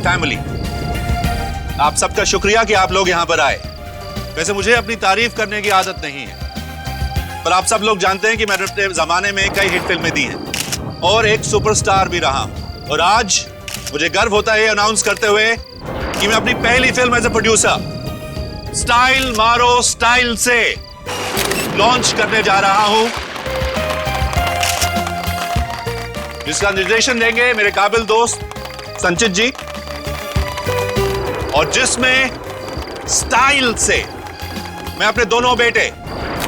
And family, आप सबका शुक्रिया कि आप लोग यहां पर आए। वैसे मुझे अपनी तारीफ करने की आदत नहीं है, पर आप सब लोग जानते हैं कि मैंने अपने जमाने में कई हिट फिल्में दी हैं और एक सुपरस्टार भी रहा हूं। और आज मुझे गर्व होता है अनाउंस करते हुए कि मैं अपनी पहली film as a producer style मारो स्टाइल से लॉन्च करने जा रहा हूं, जिसका निर्देशन देंगे मेरे काबिल दोस्त संचित जी, और जिसमें स्टाइल से मैं अपने दोनों बेटे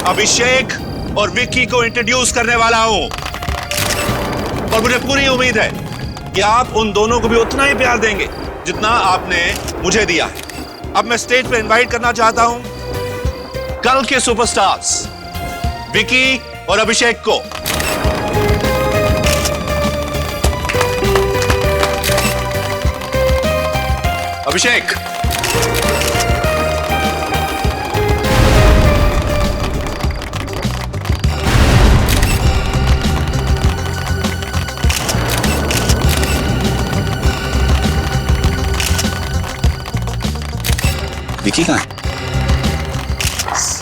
अभिषेक और विक्की को इंट्रोड्यूस करने वाला हूं। और मुझे पूरी उम्मीद है कि आप उन दोनों को भी उतना ही प्यार देंगे जितना आपने मुझे दिया है। अब मैं स्टेज पे इनवाइट करना चाहता हूं कल के सुपरस्टार्स विक्की और अभिषेक को। अभिषेक, विकी कहाँ है?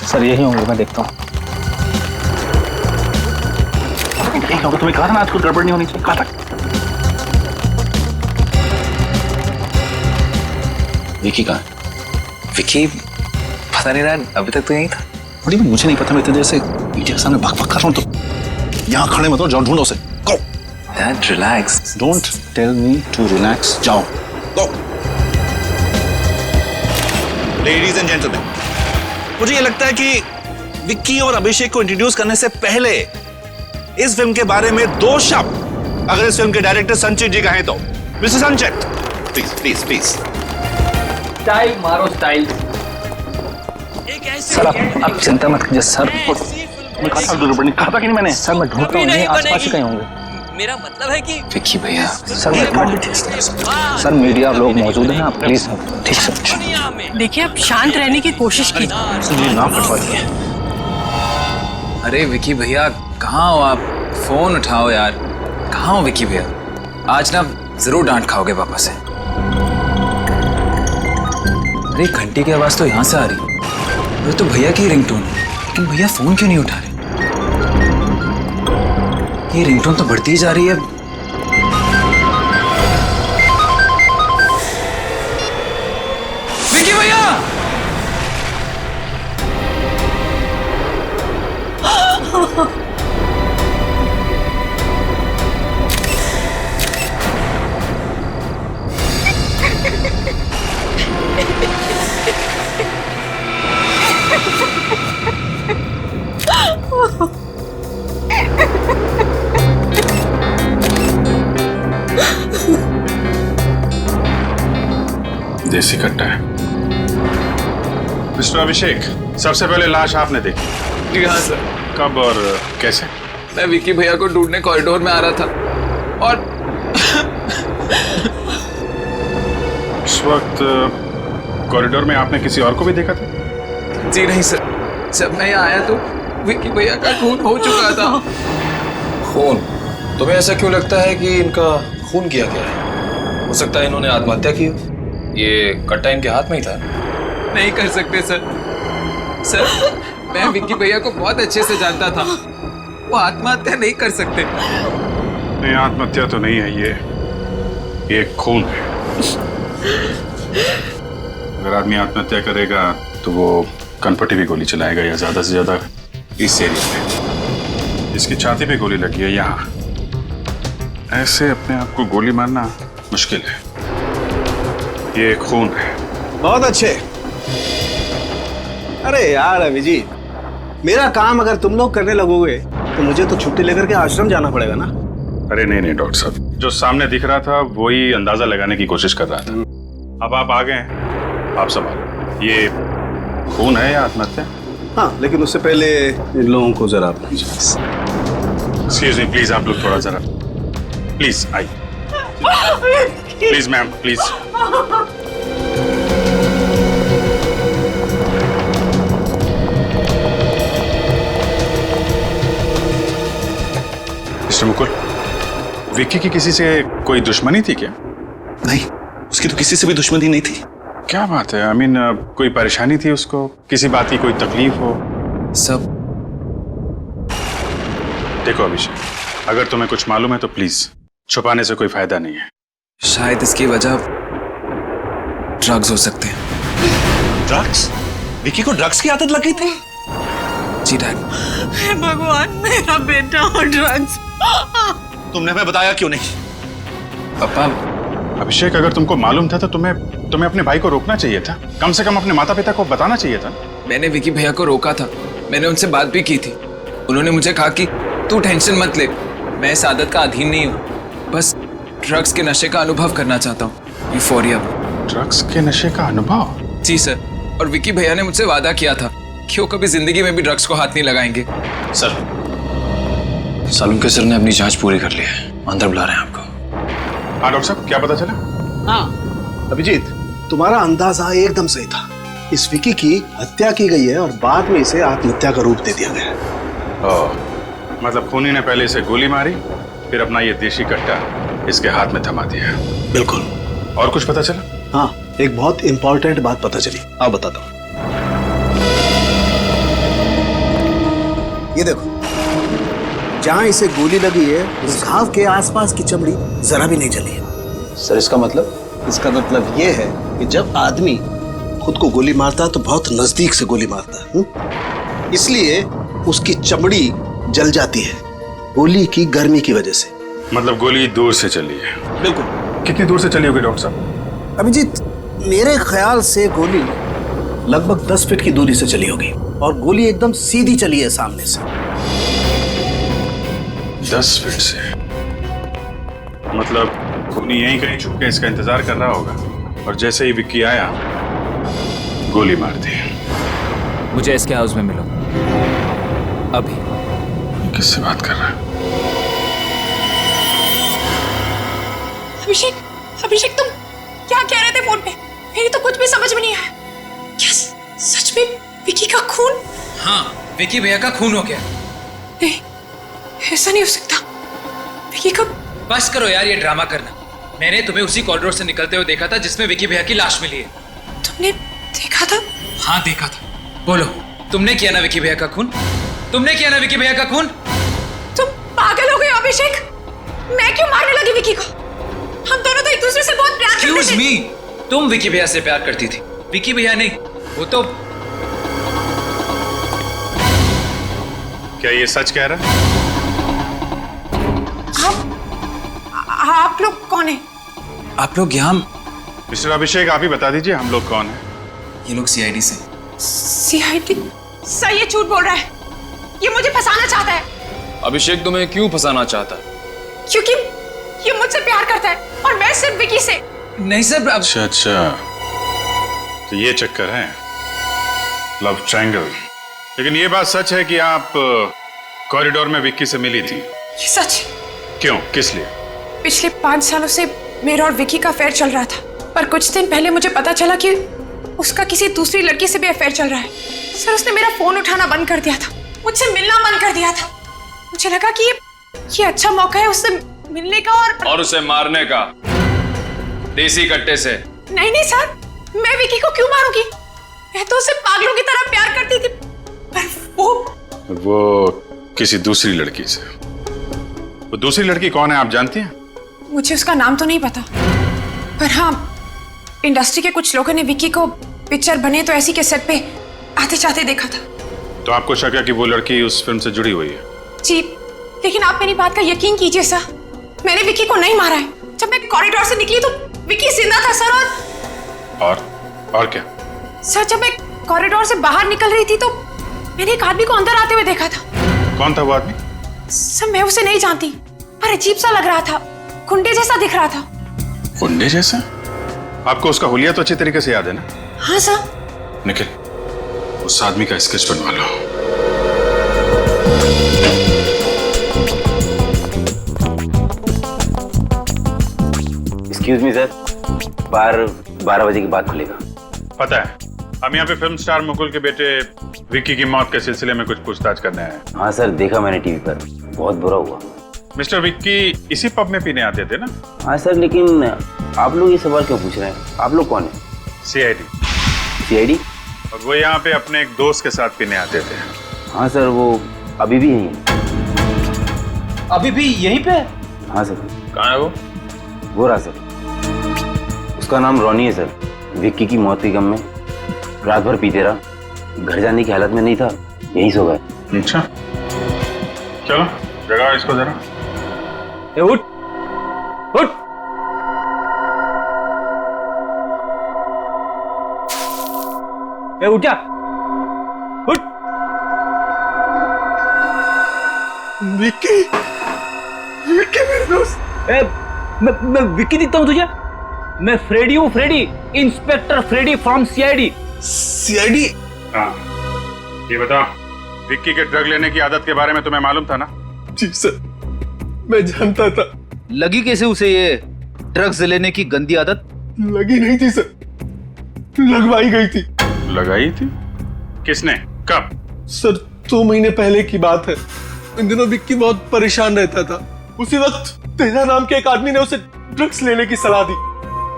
सर यही होंगे, मैं देखता हूँ। यही होगा, तुम्हें कहा था ना आज कुछ गड़बड़ नहीं होनी चाहिए, कहा था। विकी कहाँ है? विकी पता नहीं रहा, अभी तक तो यहीं था। बड़ी मुझे नहीं पता, मैं इतने देर से मीडिया के सामने बक कर रहा हूँ, तो यहाँ खड़े मत हो, जाओ ढूंढो उसे। Go. Dad relax. Don't tell me to relax, जाओ। गो। लेडीज एंड जेंटलमैन, मुझे यह लगता है कि विक्की और अभिषेक को इंट्रोड्यूस करने से पहले इस फिल्म के बारे में दो शब्द अगर इस फिल्म के डायरेक्टर संचित जी कहें तो। मिस्टर संचित, प्लीज प्लीज प्लीज। स्टाइल मारो स्टाइल। सर आप चिंता मत कीजिए सर, मैं कहा था गड़बड़ नहीं, कहा था कि नहीं मैंने। सर मैं ढूंढता हूँ, यहीं आसपास ही कहीं होंगे। मेरा मतलब है कि विक्की भैया, सर सर मीडिया लोग मौजूद हैं, आप प्लीज ठीक से। देखिए आप शांत रहने की कोशिश कीजिए। नाम कटवा दिए। अरे विक्की भैया कहाँ हो आप? फोन उठाओ यार। कहाँ हो विक्की भैया? आज ना जरूर डांट खाओगे पापा से। अरे घंटी की आवाज तो यहाँ से आ रही है, वो तो भैया की रिंगटोन है, लेकिन भैया फोन क्यों नहीं उठा रहे? ये रिंगटोन तो बढ़ती ही जा रही है। विक्की भैया! देसी कट्टा है। मिस्टर अभिषेक, सबसे पहले लाश आपने देखी? जी हाँ सर। कब और कैसे? मैं विक्की भैया को ढूंढने कॉरिडोर में आ रहा था और उस वक्त कॉरिडोर में आपने किसी और को भी देखा था? जी नहीं सर, जब मैं यहाँ आया तो विक्की भैया का खून हो चुका था। खून? तुम्हें ऐसा क्यों लगता है कि इनका खून किया गया है? हो सकता है इन्होंने आत्महत्या की हो। ये कट्टा इनके हाथ में ही था। नहीं कर सकते सर। सर मैं विक्की भैया को बहुत अच्छे से जानता था, वो आत्महत्या नहीं कर सकते। नहीं, आत्महत्या तो नहीं है ये खून है। अगर आदमी आत्महत्या करेगा तो वो कनपट्टी भी गोली चलाएगा या ज्यादा से ज्यादा इस एरिया में। इसकी छाती पे गोली लगी है यहाँ। ऐसे अपने आप को गोली मारना मुश्किल है। ये खून है। बहुत अच्छे। अरे यार अभिजीत, मेरा काम अगर तुम लोग करने लगोगे तो मुझे तो छुट्टी लेकर के आश्रम जाना पड़ेगा ना। अरे नहीं नहीं डॉक्टर साहब, जो सामने दिख रहा था वही अंदाजा लगाने की कोशिश कर रहा था। अब आप आ गए हैं, आप संभालो। ये खून है या आत्महत्या? हाँ, लेकिन उससे पहले इन लोगों को जरा एक्सक्यूज मी प्लीज, आप लोग थोड़ा जरा प्लीज आइए। Please ma'am please. Mister Mukul, Vicky की किसी से कोई दुश्मनी थी क्या? नहीं, उसकी तो किसी से भी दुश्मनी नहीं थी। क्या बात है? कोई परेशानी थी उसको, किसी बात की कोई तकलीफ हो? सब देखो अभिषेक, अगर तुम्हें कुछ मालूम है तो प्लीज छुपाने से कोई फायदा नहीं है। शायद इसकी वजह ड्रग्स हो सकते हैं। ड्रग्स? विकी को ड्रग्स की आदत लग गई थी? जी डैड। हे भगवान, मेरा बेटा और ड्रग्स। तुमने हमें बताया क्यों नहीं? पापा, अभिषेक, अगर तुमको मालूम था तो तुम्हें अपने भाई को रोकना चाहिए था। कम से कम अपने माता पिता को बताना चाहिए था। मैंने विकी भैया को रोका था, मैंने उनसे बात भी की थी। उन्होंने मुझे कहा कि तू टेंशन मत ले, मैं इस आदत का अधीन नहीं हूँ, बस ड्रग्स के नशे का अनुभव करना चाहता हूँ। यूफोरिया। ड्रग्स के नशे का अनुभव? जी सर, और विकी भैया ने मुझसे वादा किया था कि वो कभी जिंदगी में भी ड्रग्स को हाथ नहीं लगाएंगे। सर, सालुम के सर ने अपनी जांच पूरी कर ली है, अंदर बुला रहे हैं आपको। हाँ डॉक्टर साहब, क्या पता चला? हाँ अभिजीत, तुम्हारा अंदाजा एकदम सही था। इस विकी की हत्या की गई है और बाद में इसे आत्महत्या का रूप दे दिया गया है। मतलब खूनी ने पहले इसे गोली मारी, फिर अपना ये देशी कट्टा इसके हाथ में थमा दिया। बिल्कुल। और कुछ पता चला? हाँ, एक बहुत इंपॉर्टेंट बात पता चली, आप बताता हूँ। ये देखो, जहां इसे गोली लगी है उस घाव के आसपास की चमड़ी जरा भी नहीं जली है। सर इसका मतलब? इसका मतलब ये है कि जब आदमी खुद को गोली मारता है तो बहुत नजदीक से गोली मारता है, इसलिए उसकी चमड़ी जल जाती है गोली की गर्मी की वजह से। मतलब गोली दूर से चली है? बिल्कुल। कितनी दूर से चली होगी डॉक्टर साहब? अभिजीत, मेरे ख्याल से गोली लगभग 10 फीट की दूरी से चली होगी और गोली एकदम सीधी चली है सामने से। 10 फीट से? मतलब खूनी यहीं कहीं छुप के इसका इंतजार कर रहा होगा और जैसे ही विक्की आया गोली मार दी। मुझे इसके हाउस में मिलो अभी। किससे बात कर रहा है? अभिषेक, अभिषेक तुम क्या कह रहे थे फोन पे? मेरी तो कुछ भी समझ में नहीं आया। क्या सच में विकी का खून? हाँ, विकी भैया का खून हो गया। नहीं, ऐसा नहीं हो सकता। विकी का... बस करो यार ये ड्रामा करना। मैंने तुम्हें उसी कॉरिडोर से निकलते हुए देखा था जिसमें विकी भैया की लाश मिली है। तुमने देखा था? हाँ देखा था। बोलो, तुमने किया ना विकी भैया का खून? तुमने किया ना विकी भैया का खून? तुम पागल हो गए अभिषेक। मैं क्यों मारने लगी विकी को? हम दोनों तो एक दूसरे से बहुत प्यार करते थे। Excuse me, तुम विकी भैया से प्यार करती थी, विकी भैया नहीं। वो तो... क्या ये सच कह रहा है? आप लोग कौन हैं? आप लोग यहाँ... मिस्टर अभिषेक, आप ही बता दीजिए हम लोग कौन हैं? ये लोग सीआईडी से। सीआईडी? सर ये झूठ बोल रहा है, ये मुझे फंसाना चाहता है। अभिषेक तुम्हें क्यों फंसाना चाहता है? क्योंकि ये मुझसे प्यार करता है और मैं सिर्फ विकी से। नहीं सर। अच्छा, तो ये चक्कर है, लव ट्रायंगल। लेकिन ये बात सच है कि आप कॉरिडोर में विक्की से मिली थी? ये सच। क्यों, किस लिए? पिछले 5 सालों से मेरा और विकी का अफेयर चल रहा था, पर कुछ दिन पहले मुझे पता चला कि उसका किसी दूसरी लड़की से भी अफेयर चल रहा है। सर उसने मेरा फोन उठाना बंद कर दिया था, मुझसे मिलना बंद कर दिया था। मुझे लगा कि ये अच्छा मौका है उससे मिलने का और उसे मारने का, देसी कट्टे से। नहीं नहीं सर, मैं विकी को क्यों मारूंगी? मैं तो उसे पागलों की तरह प्यार करती थी, पर वो किसी दूसरी लड़की से। वो दूसरी लड़की कौन है आप जानती हैं? मुझे उसका नाम तो नहीं पता, पर हाँ इंडस्ट्री के कुछ लोगों ने विकी को पिक्चर बने तो ऐसी के सेट पे आते जाते देखा था। तो आपको शक है कि वो लड़की उस फिल्म से जुड़ी हुई है? जी, लेकिन आप मेरी बात का यकीन कीजिए सर, मैंने विकी को नहीं मारा है। जब मैं कॉरिडोर से निकली तो विकी जिंदा था सर। और क्या? सर जब मैं कॉरिडोर से बाहर निकल रही थी तो मैंने एक आदमी को अंदर आते हुए देखा था। कौन था वो आदमी? सर मैं उसे नहीं जानती, पर अजीब सा लग रहा था, गुंडे जैसा दिख रहा था। गुंडे जैसा? आपको उसका हुलिया तो अच्छी तरीके से याद है ना? हाँ सर। निखिल, उस आदमी का स्केच बनवा लो। एक्सक्यूज मी सर, बार 12 बजे के बाद खुलेगा। पता है, हम यहाँ पे फिल्म स्टार मुकुल के बेटे विक्की की मौत के सिलसिले में कुछ पूछताछ करने आए हैं। हाँ सर, देखा मैंने टीवी पर, बहुत बुरा हुआ। मिस्टर विक्की इसी पब में पीने आते थे ना? हाँ सर, लेकिन आप लोग ये सवाल क्यों पूछ रहे हैं? आप लोग कौन है? सीआईडी। सीआईडी? और वो यहाँ पे अपने एक दोस्त के साथ पीने आते थे। हाँ सर, वो अभी भी यहीं है। अभी भी यहीं पे? हाँ सर। कहाँ है वो रहा सर। उसका नाम रॉनी है सर। विक्की की मौत के गम में रात भर पीते रहा, घर जाने की हालत में नहीं था, यहीं सो गए। अच्छा, चलो जगाओ इसको जरा। उठ उठ। उठ जा, उठ। विक्की, विक्की मेरे दोस्त। मैं विक्की दिखता हूँ तुझे? मैं फ्रेडी हूँ, Freddy, inspector Freddy from CID. CID? हाँ, ये बताओ, विक्की के ड्रग लेने की आदत के बारे में तुम्हें मालूम था ना? जी सर, मैं जानता था। लगी कैसे उसे ये ड्रग्स लेने की गंदी आदत? लगी नहीं थी सर, लगवाई गई थी। लगाई थी? किसने? कब? सर 2 महीने पहले की बात है। इन दिनों विक्की बहुत परेशान रहता था। उसी वक्त तेजा नाम के एक आदमी ने उसे ड्रग्स लेने की सलाह दी।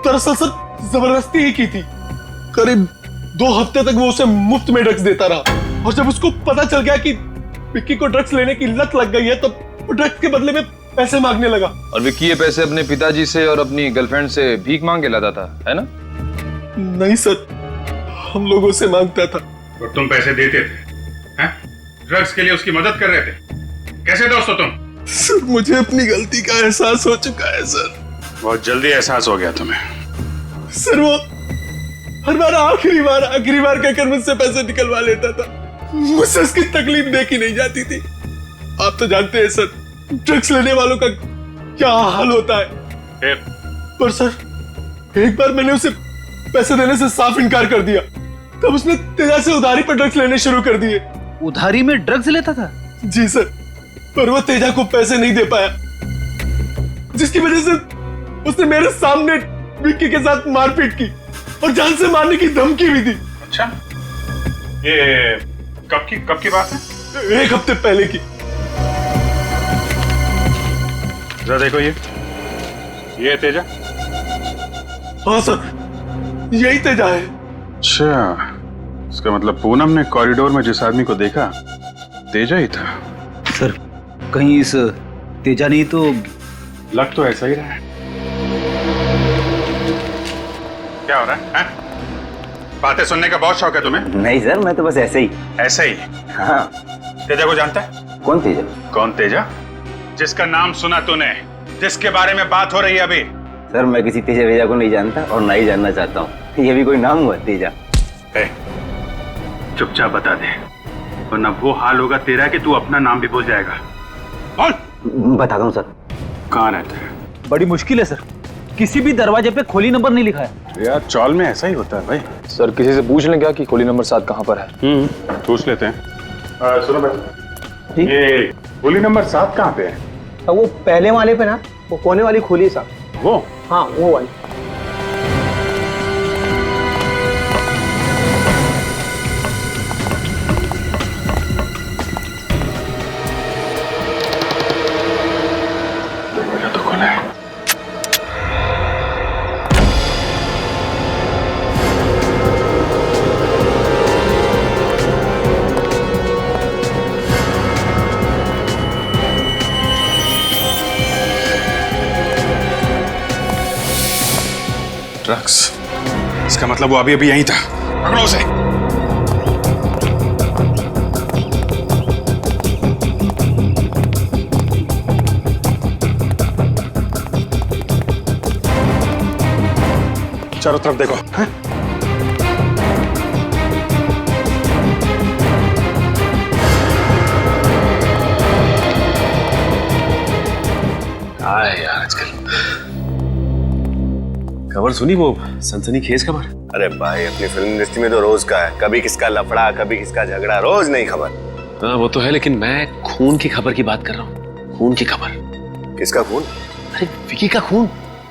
दरअसल सर जबरदस्ती ही की थी। करीब 2 हफ्ते तक वो उसे मुफ्त में ड्रग्स देता रहा, और जब उसको पता चल गया कि विक्की को ड्रग्स लेने की लत लग गई है, तब वो ड्रग्स के बदले में पैसे मांगने लगा। और विक्की ये पैसे अपने पिताजी से और अपनी गर्लफ्रेंड से भीख मांग के लाता था, है ना? नहीं सर, हम लोगों से मांगता था। और तुम पैसे देते थे? हैं? ड्रग्स के लिए उसकी मदद कर रहे थे? कैसे दोस्त हो तुम? सर मुझे अपनी गलती का एहसास हो चुका है सर। बहुत जल्दी एहसास हो गया तुम्हें। सर वो हर बार आखिरी बार कहकर मुझसे पैसे निकलवा लेता था। मुझसे उसकी तकलीफ देखी नहीं जाती थी। आप तो जानते हैं सर, ड्रग्स लेने वालों का क्या हाल होता है। फिर? पर सर एक बार मैंने उसे पैसे देने से साफ इनकार कर दिया, तब उसने तेजा से उधारी पर ड्रग्स लेने शुरू कर दिए। उधारी में ड्रग्स लेता था? जी सर, पर वो तेजा को पैसे नहीं दे पाया, जिसकी वजह से उसने मेरे सामने विक्की के साथ मारपीट की और जान से मारने की धमकी भी दी। अच्छा, ये कब की बात है? 1 हफ्ते पहले की। जरा देखो, ये तेजा? हाँ सर, यही तेजा है। अच्छा, इसका मतलब पूनम ने कॉरिडोर में जिस आदमी को देखा तेजा ही था। सर कहीं इस तेजा नहीं तो? लग तो ऐसा ही रहा है। क्या हो रहा है? बातें सुनने का बहुत शौक है तुम्हें? नहीं सर, मैं तो बस ऐसे ही। ऐसे ही? हाँ। तेजा को जानता है? कौन तेजा? कौन तेजा? जिसका नाम सुना तूने, जिसके बारे में बात हो रही है अभी। सर मैं किसी तेजा वेजा को नहीं जानता और ना ही जानना चाहता हूँ। ये भी कोई नाम हुआ तेजा? चुपचाप बता दे, वरना वो हाल होगा तेरा कि तू अपना नाम भी भूल जाएगा। बोल। बताता हूँ सर। कहाँ रहता है? बड़ी मुश्किल है सर, किसी भी दरवाजे पे खोली नंबर नहीं लिखा है। यार चौल में ऐसा ही होता है भाई। सर किसी से पूछ लें क्या कि खोली नंबर 7 कहाँ पर है? पूछ लेते हैं। सुनो भाई, ये खोली नंबर 7 कहाँ पे है? वो पहले वाले पे ना, वो कोने वाली खोली साहब। वो? हाँ वो वाली। तो खोला है। ड्रग्स, इसका मतलब वो अभी यहीं था। पकड़ो उसे। चारों तरफ देखो। हाँ? यार आजकल खबर सुनी, वो सनसनीखेज खबर? अरे भाई, अपनी फिल्म इंडस्ट्री में तो रोज का है, कभी किसका लफड़ा, कभी किसका झगड़ा, रोज नई खबर। हाँ वो तो है, लेकिन मैं खून की खबर की बात कर रहा हूँ। खून की खबर। किसका खून? अरे विकी का खून।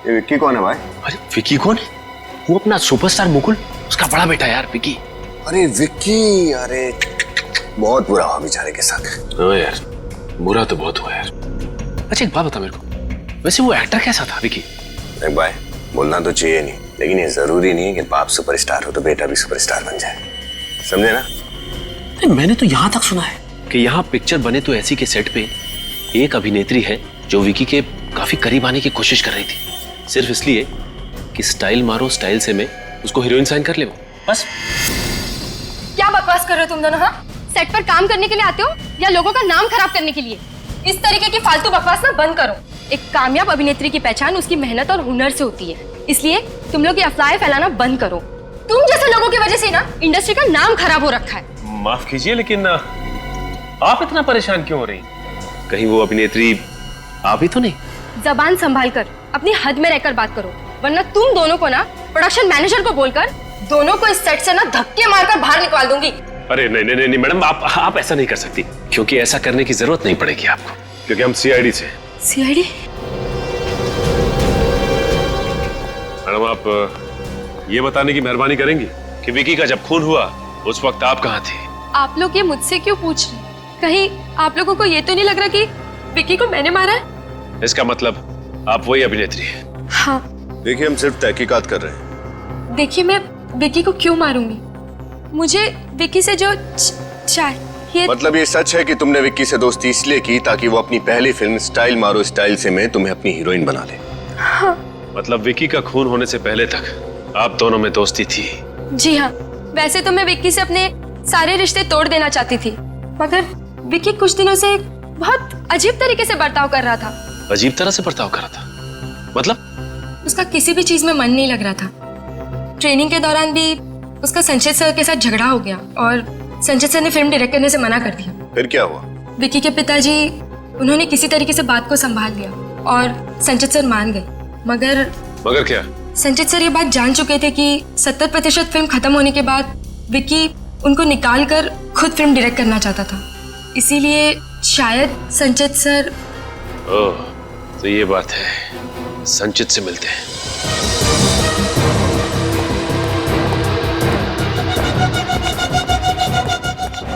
ये विक्की कौन है भाई? अरे विकी कौन है? वो अपना सुपरस्टार मुकुल, उसका बड़ा बेटा यार विकी। अरे विक्की, अरे बहुत बुरा हुआ बेचारे के साथ। हाँ यार, बुरा तो बहुत हुआ यार। अच्छा एक बात बता मेरे को, वैसे वो एक्टर कैसा था विकी? भाई बोलना तो चाहिए नहीं, लेकिन ये जरूरी नहीं है कि बाप सुपरस्टार हो तो बेटा भी सुपरस्टार बन जाए, समझे ना? मैंने तो यहाँ तक सुना है कि यहाँ पिक्चर बने तो ऐसी के सेट पे एक अभिनेत्री है जो विकी के काफी करीब आने की कोशिश कर रही थी, सिर्फ इसलिए कि स्टाइल मारो स्टाइल से मैं उसको हीरोइन साइन कर ले, वो बस। क्या बकवास कर रहे हो तुम दोनों? हाँ, सेट पर काम करने के लिए आते हो या लोगों का नाम खराब करने के लिए? इस तरीके की फालतू बकवास ना बंद करो। एक कामयाब अभिनेत्री की पहचान उसकी मेहनत और हुनर से होती है, इसलिए तुम लोग ये अफवाहें फैलाना बंद करो। तुम जैसे लोगों की वजह से ना इंडस्ट्री का नाम खराब हो रखा है। माफ कीजिए, लेकिन आप इतना परेशान क्यों हो रही? कहीं वो अभिनेत्री आप ही तो नहीं? जबान संभाल कर अपनी हद में रहकर बात करो, वरना तुम दोनों को ना प्रोडक्शन मैनेजर को बोलकर दोनों को इस सेट से ना धक्के मारकर बाहर निकाल दूंगी। अरे नहीं नहीं नहीं मैडम, आप ऐसा नहीं कर सकती, क्योंकि ऐसा करने की जरूरत नहीं पड़ेगी आपको, क्योंकि हम सीआईडी से। सीआईडी? मैडम आप ये बताने की मेहरबानी करेंगी कि विकी का जब खून हुआ उस वक्त आप कहाँ थी? आप लोग ये मुझसे क्यों पूछ रहे? कहीं आप लोगों को ये तो नहीं लग रहा कि विकी को मैंने मारा है? इसका मतलब आप वही अभिनेत्री हैं? हाँ। देखिए, हम सिर्फ तहकीकात कर रहे हैं। देखिए, मैं विकी को क्यों मारूंगी? मुझे विकी से जो चाहिए। मतलब ये सच है कि तुमने विक्की से दोस्ती इसलिए की ताकि वो अपनी पहली फिल्म स्टाइल मारो स्टाइल से में तुम्हें अपनी हीरोइन बना ले? हाँ। मतलब विकी का खून होने से पहले तक आप दोनों में दोस्ती थी? जी हाँ, वैसे तो मैं विक्की से अपने सारे रिश्ते तोड़ देना चाहती थी, मगर विक्की कुछ दिनों से बहुत अजीब तरीके से बर्ताव कर रहा था। अजीब तरह से बर्ताव कर रहा था? मतलब? उसका किसी भी चीज में मन नहीं लग रहा था। ट्रेनिंग के दौरान भी उसका संचित सर के साथ झगड़ा हो गया और संचित सर ने फिल्म डायरेक्ट करने से मना कर दिया। फिर क्या हुआ? विक्की के पिताजी उन्होंने किसी तरीके से बात को संभाल लिया और संचित सर मान गए। मगर क्या? संचित सर ये बात जान चुके थे कि 70% फिल्म खत्म होने के बाद विक्की उनको निकाल कर खुद फिल्म डायरेक्ट करना चाहता था, इसीलिए शायद संचित सर। ओह, तो ये बात है। संचित से मिलते हैं।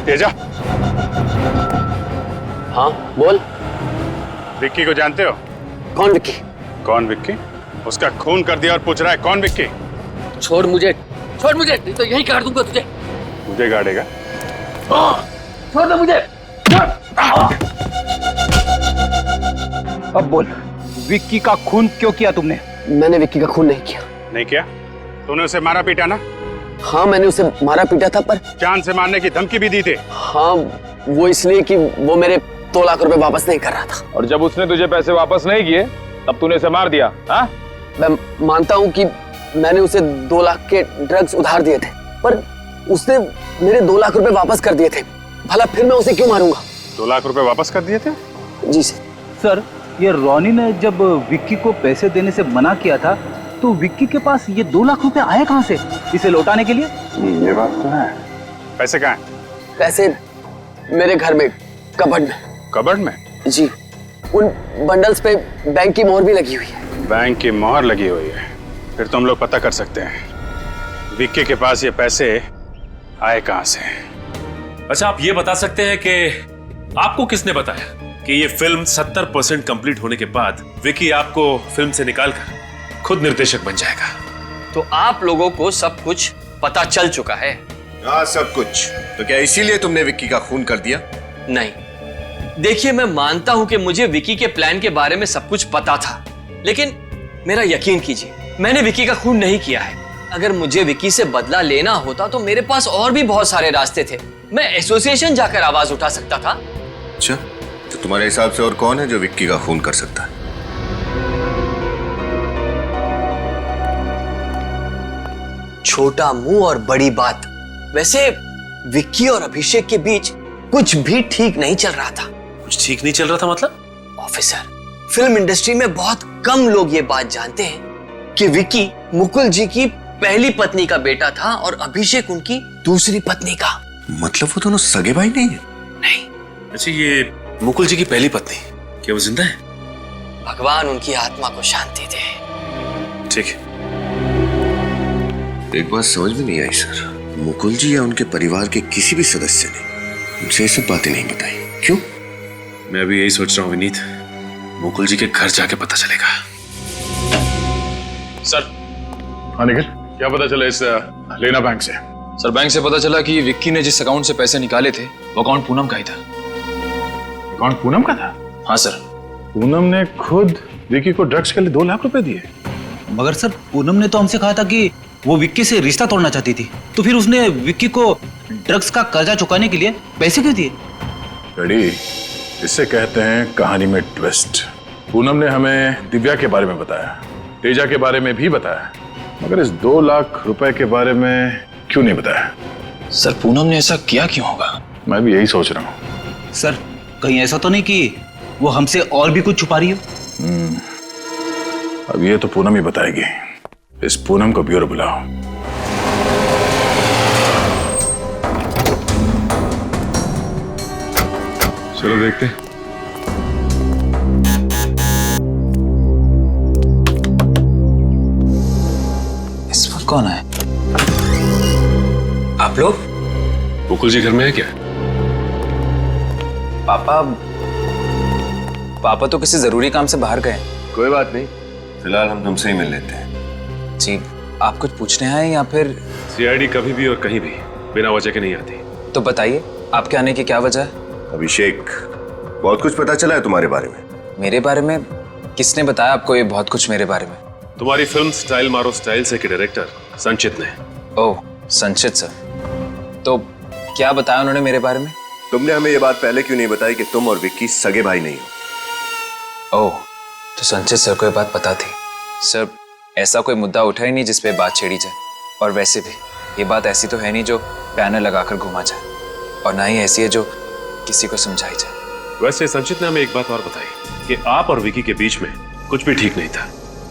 तेजा। हाँ बोल। विक्की को जानते हो? कौन विक्की? कौन विक्की? उसका खून कर दिया और पूछ रहा है कौन विक्की? छोड़ मुझे, नहीं तो यही काट दूंगा तुझे। मुझे गाड़ेगा? छोड़ दो मुझे। अब बोल, विक्की का खून क्यों किया तुमने? मैंने विक्की का खून नहीं किया। नहीं किया? तूने उसे मारा पीटा ना? हाँ, मैंने उसे मारा पीटा था, पर जान से मारने की धमकी भी दी थी। हाँ, वो इसलिए कि वो मेरे 2 लाख रुपए वापस नहीं कर रहा था। और जब उसने तुझे पैसे वापस नहीं किए तब तूने उसे मार दिया? हाँ? मैं मानता हूँ कि मैंने उसे 2 लाख के ड्रग्स उधार दिए थे, पर उसने मेरे 2 लाख रुपए वापस कर दिए थे। भला फिर मैं उसे क्यों मारूंगा? 2 लाख रुपए वापस कर दिए थे? जी सर। सर, ये रॉनी ने जब विक्की को पैसे देने से मना किया था तो विक्की के पास ये 2 लाख रुपए आए कहाँ से इसे लौटाने के लिए? ये बात तो है। पैसे कहाँ हैं? पैसे मेरे घर में, कबर्ड में। कबर्ड में? जी, उन बंडल्स पे बैंक की मोहर भी लगी हुई है। बैंक की मोहर लगी हुई है? फिर तो हम लोग पता कर सकते हैं विक्की के पास ये पैसे आए कहाँ से। अच्छा, आप ये बता सकते हैं कि आपको किसने बताया कि ये फिल्म 70% कंप्लीट होने के बाद विक्की आपको फिल्म से निकालकर खुद निर्देशक बन जाएगा? तो आप लोगों को सब कुछ पता चल चुका है? हाँ, सब कुछ। तो क्या इसीलिए तुमने विक्की का खून कर दिया? नहीं, देखिए, मैं मानता हूं कि मुझे विक्की के प्लान के बारे में सब कुछ पता था, लेकिन मेरा यकीन कीजिए, मैंने विक्की का खून नहीं किया है। अगर मुझे विक्की से बदला लेना होता तो मेरे पास और भी बहुत सारे रास्ते थे। मैं एसोसिएशन जाकर आवाज उठा सकता था। अच्छा, तो तुम्हारे हिसाब से और कौन है जो विक्की का खून कर सकता है? छोटा मुंह और बड़ी बात। वैसे विक्की और अभिषेक के बीच कुछ भी ठीक नहीं चल रहा था। कुछ ठीक नहीं चल रहा था मतलब? ऑफिसर, फिल्म इंडस्ट्री में बहुत कम लोग ये बात जानते हैं कि विक्की मुकुल जी की पहली पत्नी का बेटा था और अभिषेक उनकी दूसरी पत्नी का। मतलब वो दोनों सगे भाई नहीं है? नहीं। अच्छा, ये मुकुल जी की पहली पत्नी, क्या वो जिंदा है? भगवान उनकी आत्मा को शांति दे। ठीक है। एक बात समझ में नहीं आई सर, मुकुल जी या उनके परिवार के किसी भी सदस्य ने मुझे ये सब बातें नहीं बताई। क्यों? मैं अभी यही सोच रहा हूँ विनीत, मुकुल जी के घर जाके पता चलेगा। सर। हाँ निखिल, क्या पता चला इस लेना बैंक से? सर बैंक से पता चला कि विक्की ने जिस अकाउंट से पैसे निकाले थे वो अकाउंट पूनम का ही था। अकाउंट पूनम का था? हाँ सर। पूनम ने खुद विक्की को ड्रग्स के लिए 2 लाख रुपए दिए? मगर सर पूनम ने तो हमसे कहा था कि वो विक्की से रिश्ता तोड़ना चाहती थी, तो फिर उसने विक्की को ड्रग्स का कर्जा चुकाने के लिए पैसे क्यों दिए? रेडी, इसे कहते हैं कहानी में ट्विस्ट। पूनम ने हमें दिव्या के बारे में बताया, तेजा के बारे में भी बताया, मगर इस 2 लाख रुपए के बारे में क्यों नहीं बताया? सर पूनम ने ऐसा किया क्यों होगा? मैं भी यही सोच रहा हूँ। सर कहीं ऐसा तो नहीं कि वो हमसे और भी कुछ छुपा रही हो? अब ये तो पूनम ही बताएगी। इस पूनम को ब्यूरो बुलाओ। चलो देखते हैं। इस वक्त कौन है? आप लोग? मुकुल जी घर में है क्या? पापा तो किसी जरूरी काम से बाहर गए। कोई बात नहीं, फिलहाल हम तुमसे ही मिल लेते हैं। जी, आप कुछ पूछने आए या फिर? सीआईडी कभी भी और कहीं भी बिना वजह के नहीं आती। तो बताइए आपके आने की क्या वजह है? अभिषेक, बहुत कुछ पता चला है तुम्हारे बारे में। मेरे बारे में? किसने बताया आपको ये बहुत कुछ मेरे बारे में? तुम्हारी फिल्म स्टाइल मारो स्टाइल से के डायरेक्टर संचित ने। ओह संचित सर, तो क्या बताया उन्होंने मेरे बारे में? तुमने हमें ये बात पहले क्यों नहीं बताई कि तुम और विक्की सगे भाई नहीं हो? ओह, तो संचित सर को ये बात पता थी। सर ऐसा कोई मुद्दा उठा ही नहीं जिस पे बात छेड़ी जाए, और वैसे भी ये बात ऐसी तो है नहीं जो बैनर लगाकर घुमा जाए, और ना ही ऐसी है जो किसी को समझाई जाए। वैसे संचित ने हमें एक बात और बताई कि आप और विकी के बीच में कुछ भी ठीक नहीं था।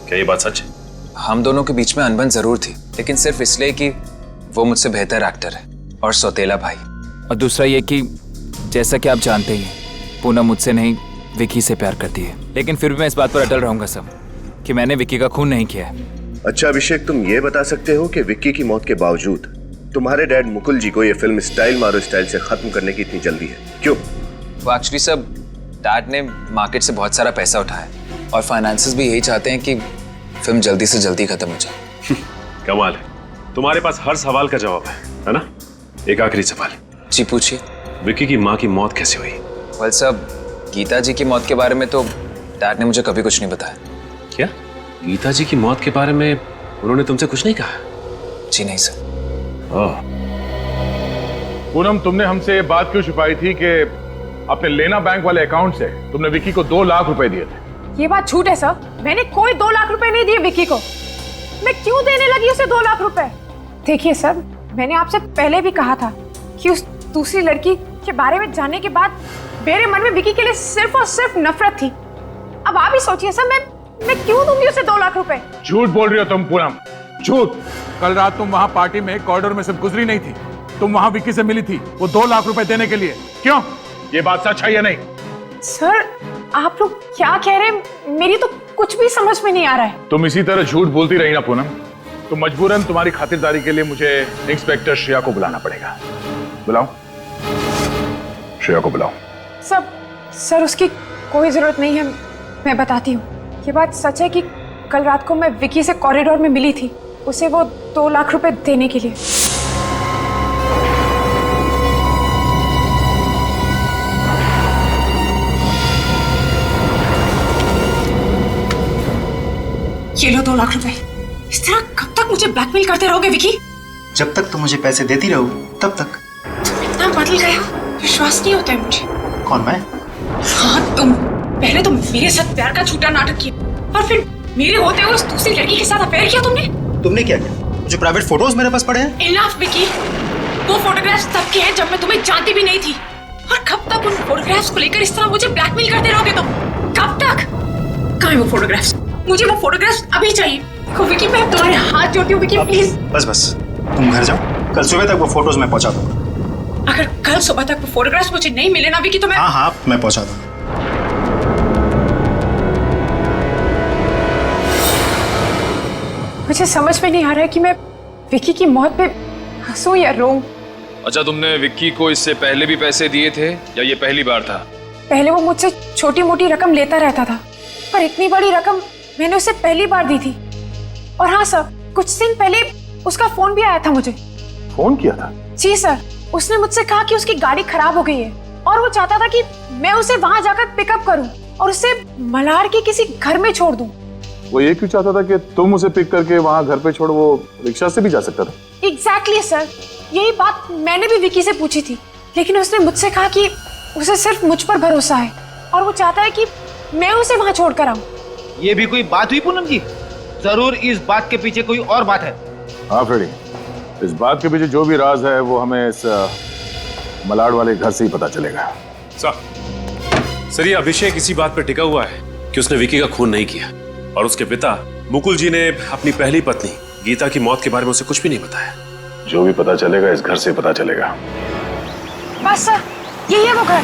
क्या ये बात सच है? हम दोनों के बीच में अनबन जरूर थी, लेकिन सिर्फ इसलिए कि वो मुझसे बेहतर एक्टर है और सौतेला भाई। और दूसरा ये कि जैसा कि आप जानते ही हैं, पूनम मुझसे नहीं विकी से प्यार करती है, लेकिन फिर भी मैं इस बात पर अटल रहूंगा सब कि मैंने विकी का खून नहीं किया है। अच्छा अभिषेक, तुम ये बता सकते हो कि विक्की की मौत के बावजूद तुम्हारे डैड मुकुल जी को ये फिल्म स्टाइल मारो स्टाइल से खत्म करने की इतनी जल्दी है, क्यों? वो एक्चुअली सब डैड ने मार्केट से बहुत सारा पैसा उठाया और फाइनेंसेस भी यही चाहते हैं कि फिल्म जल्दी से जल्दी खत्म हो जाए। कमाल है, तुम्हारे पास हर सवाल का जवाब है ना? एक आखिरी सवाल। जी पूछिए। विक्की की माँ की मौत कैसे हुई? वेल सब गीता जी की मौत के बारे में तो डैड ने मुझे कभी कुछ नहीं बताया। क्या गीता जी की मौत के बारे में उन्होंने तुमसे कुछ नहीं कहा? जी नहीं सर। पूनम, तुमने हमसे ये बात क्यों छुपाई थी कि अपने लेना बैंक वाले अकाउंट से तुमने विक्की को 2 लाख रुपए दिए थे? ये बात झूठ है सर, मैंने कोई 2 लाख रुपए नहीं दिए विक्की को। मैं क्यों देने लगी उसे 2 लाख रुपए? देखिए सर, मैंने आपसे पहले भी कहा था कि उस दूसरी लड़की के बारे में जानने के बाद मेरे मन में विक्की के लिए सिर्फ और सिर्फ नफरत थी। अब आप ही सोचिए सर, मैं क्यों दूंगी उसे 2 लाख रुपए? झूठ बोल रही हो तुम पूनम, झूठ। कल रात तुम वहां पार्टी में कॉरिडोर में से गुजरी नहीं थी, तुम वहां विक्की से मिली थी वो 2 लाख रुपए देने के लिए। क्यों? ये बात सच है या नहीं? सर आप लोग क्या कह रहे हैं, मेरी तो कुछ भी समझ में नहीं आ रहा है। तुम इसी तरह झूठ बोलती रही ना पूनम, तो मजबूरन तुम्हारी खातिरदारी के लिए मुझे इंस्पेक्टर श्रेया को बुलाना पड़ेगा। बुलाओ, श्रेया को बुलाओ। सर उसकी कोई जरूरत नहीं है, मैं बताती हूँ। ये बात सच है कि कल रात को मैं विक्की से कॉरिडोर में मिली थी, उसे वो 2 लाख रुपए देने के लिए। ये लो 2 लाख रुपए। इस तरह कब तक मुझे ब्लैकमेल करते रहोगे विक्की? जब तक तुम मुझे पैसे देती रहो तब तक। तुम इतना बदल गए हो, विश्वास नहीं होता है मुझे। कौन मैं? हाँ तुम। पहले तो मेरे साथ प्यार का झूठा नाटक किया और फिर मेरे होते हुए उस दूसरी लड़की के साथ अफेयर किया तुमने। तुमने क्या किया? जो प्राइवेट फोटोज मेरे पास पड़े हैं। इनफ विक्की, वो फोटोग्राफ्स तब के हैं जब मैं तुम्हें जानती भी नहीं थी, और कब तक उन फोटोग्राफ्स को लेकर इस तरह मुझे ब्लैकमेल करते रहोगे तुम? कब तक? कहाँ है वो फोटोग्राफ्स? मुझे वो फोटोग्राफ्स अभी चाहिए। देखो विक्की, मैं तुम्हारे हाथ जोड़ती हूँ विक्की, प्लीज। बस तुम घर जाओ, कल सुबह तक वो फोटोज मैं पहुंचा दूंगा। अगर कल सुबह तक वो फोटोग्राफ्स मुझे नहीं मिले ना विक्की तो मैं। हाँ मैं पहुंचा दूंगा। मुझे समझ में नहीं आ रहा है कि मैं विक्की की मौत पे हंसूं या रोऊं। अच्छा, तुमने विक्की को इससे पहले भी पैसे दिए थे या ये पहली बार था? पहले वो मुझसे छोटी मोटी रकम लेता रहता था, पर इतनी बड़ी रकम मैंने उसे पहली बार दी थी। और हाँ सर, कुछ दिन पहले उसका फोन भी आया था मुझे। फोन किया था? जी सर, उसने मुझसे कहा कि उसकी गाड़ी खराब हो गई है और वो चाहता था कि मैं उसे वहां जाकर पिकअप करूं और उसे मलाड के किसी घर में छोड़ दूं। वो ये क्यों चाहता था कि तुम उसे पिक करके वहां घर पे छोड़? वो रिक्शा से भी जा सकता था। एग्जैक्टली सर, यही बात मैंने भी विकी से पूछी थी, लेकिन उसने मुझसे कहा कि उसे सिर्फ मुझ पर भरोसा है और वो चाहता है कि मैं उसे वहां छोड़कर आऊं। ये भी कोई बात हुई पूनम जी? जरूर इस बात के पीछे कोई और बात है। हाँ फ्रेडी, इस बात के पीछे जो भी राज है वो हमें इस मलाड वाले घर से ही पता चलेगा। सर, ये अभिषेक इसी बात पर टिका हुआ है कि उसने विकी का खून नहीं किया और उसके पिता मुकुल जी ने अपनी पहली पत्नी गीता की मौत के बारे में उसे कुछ भी नहीं बताया। जो भी पता चलेगा इस घर से पता चलेगा। बस सर, यही है वो घर।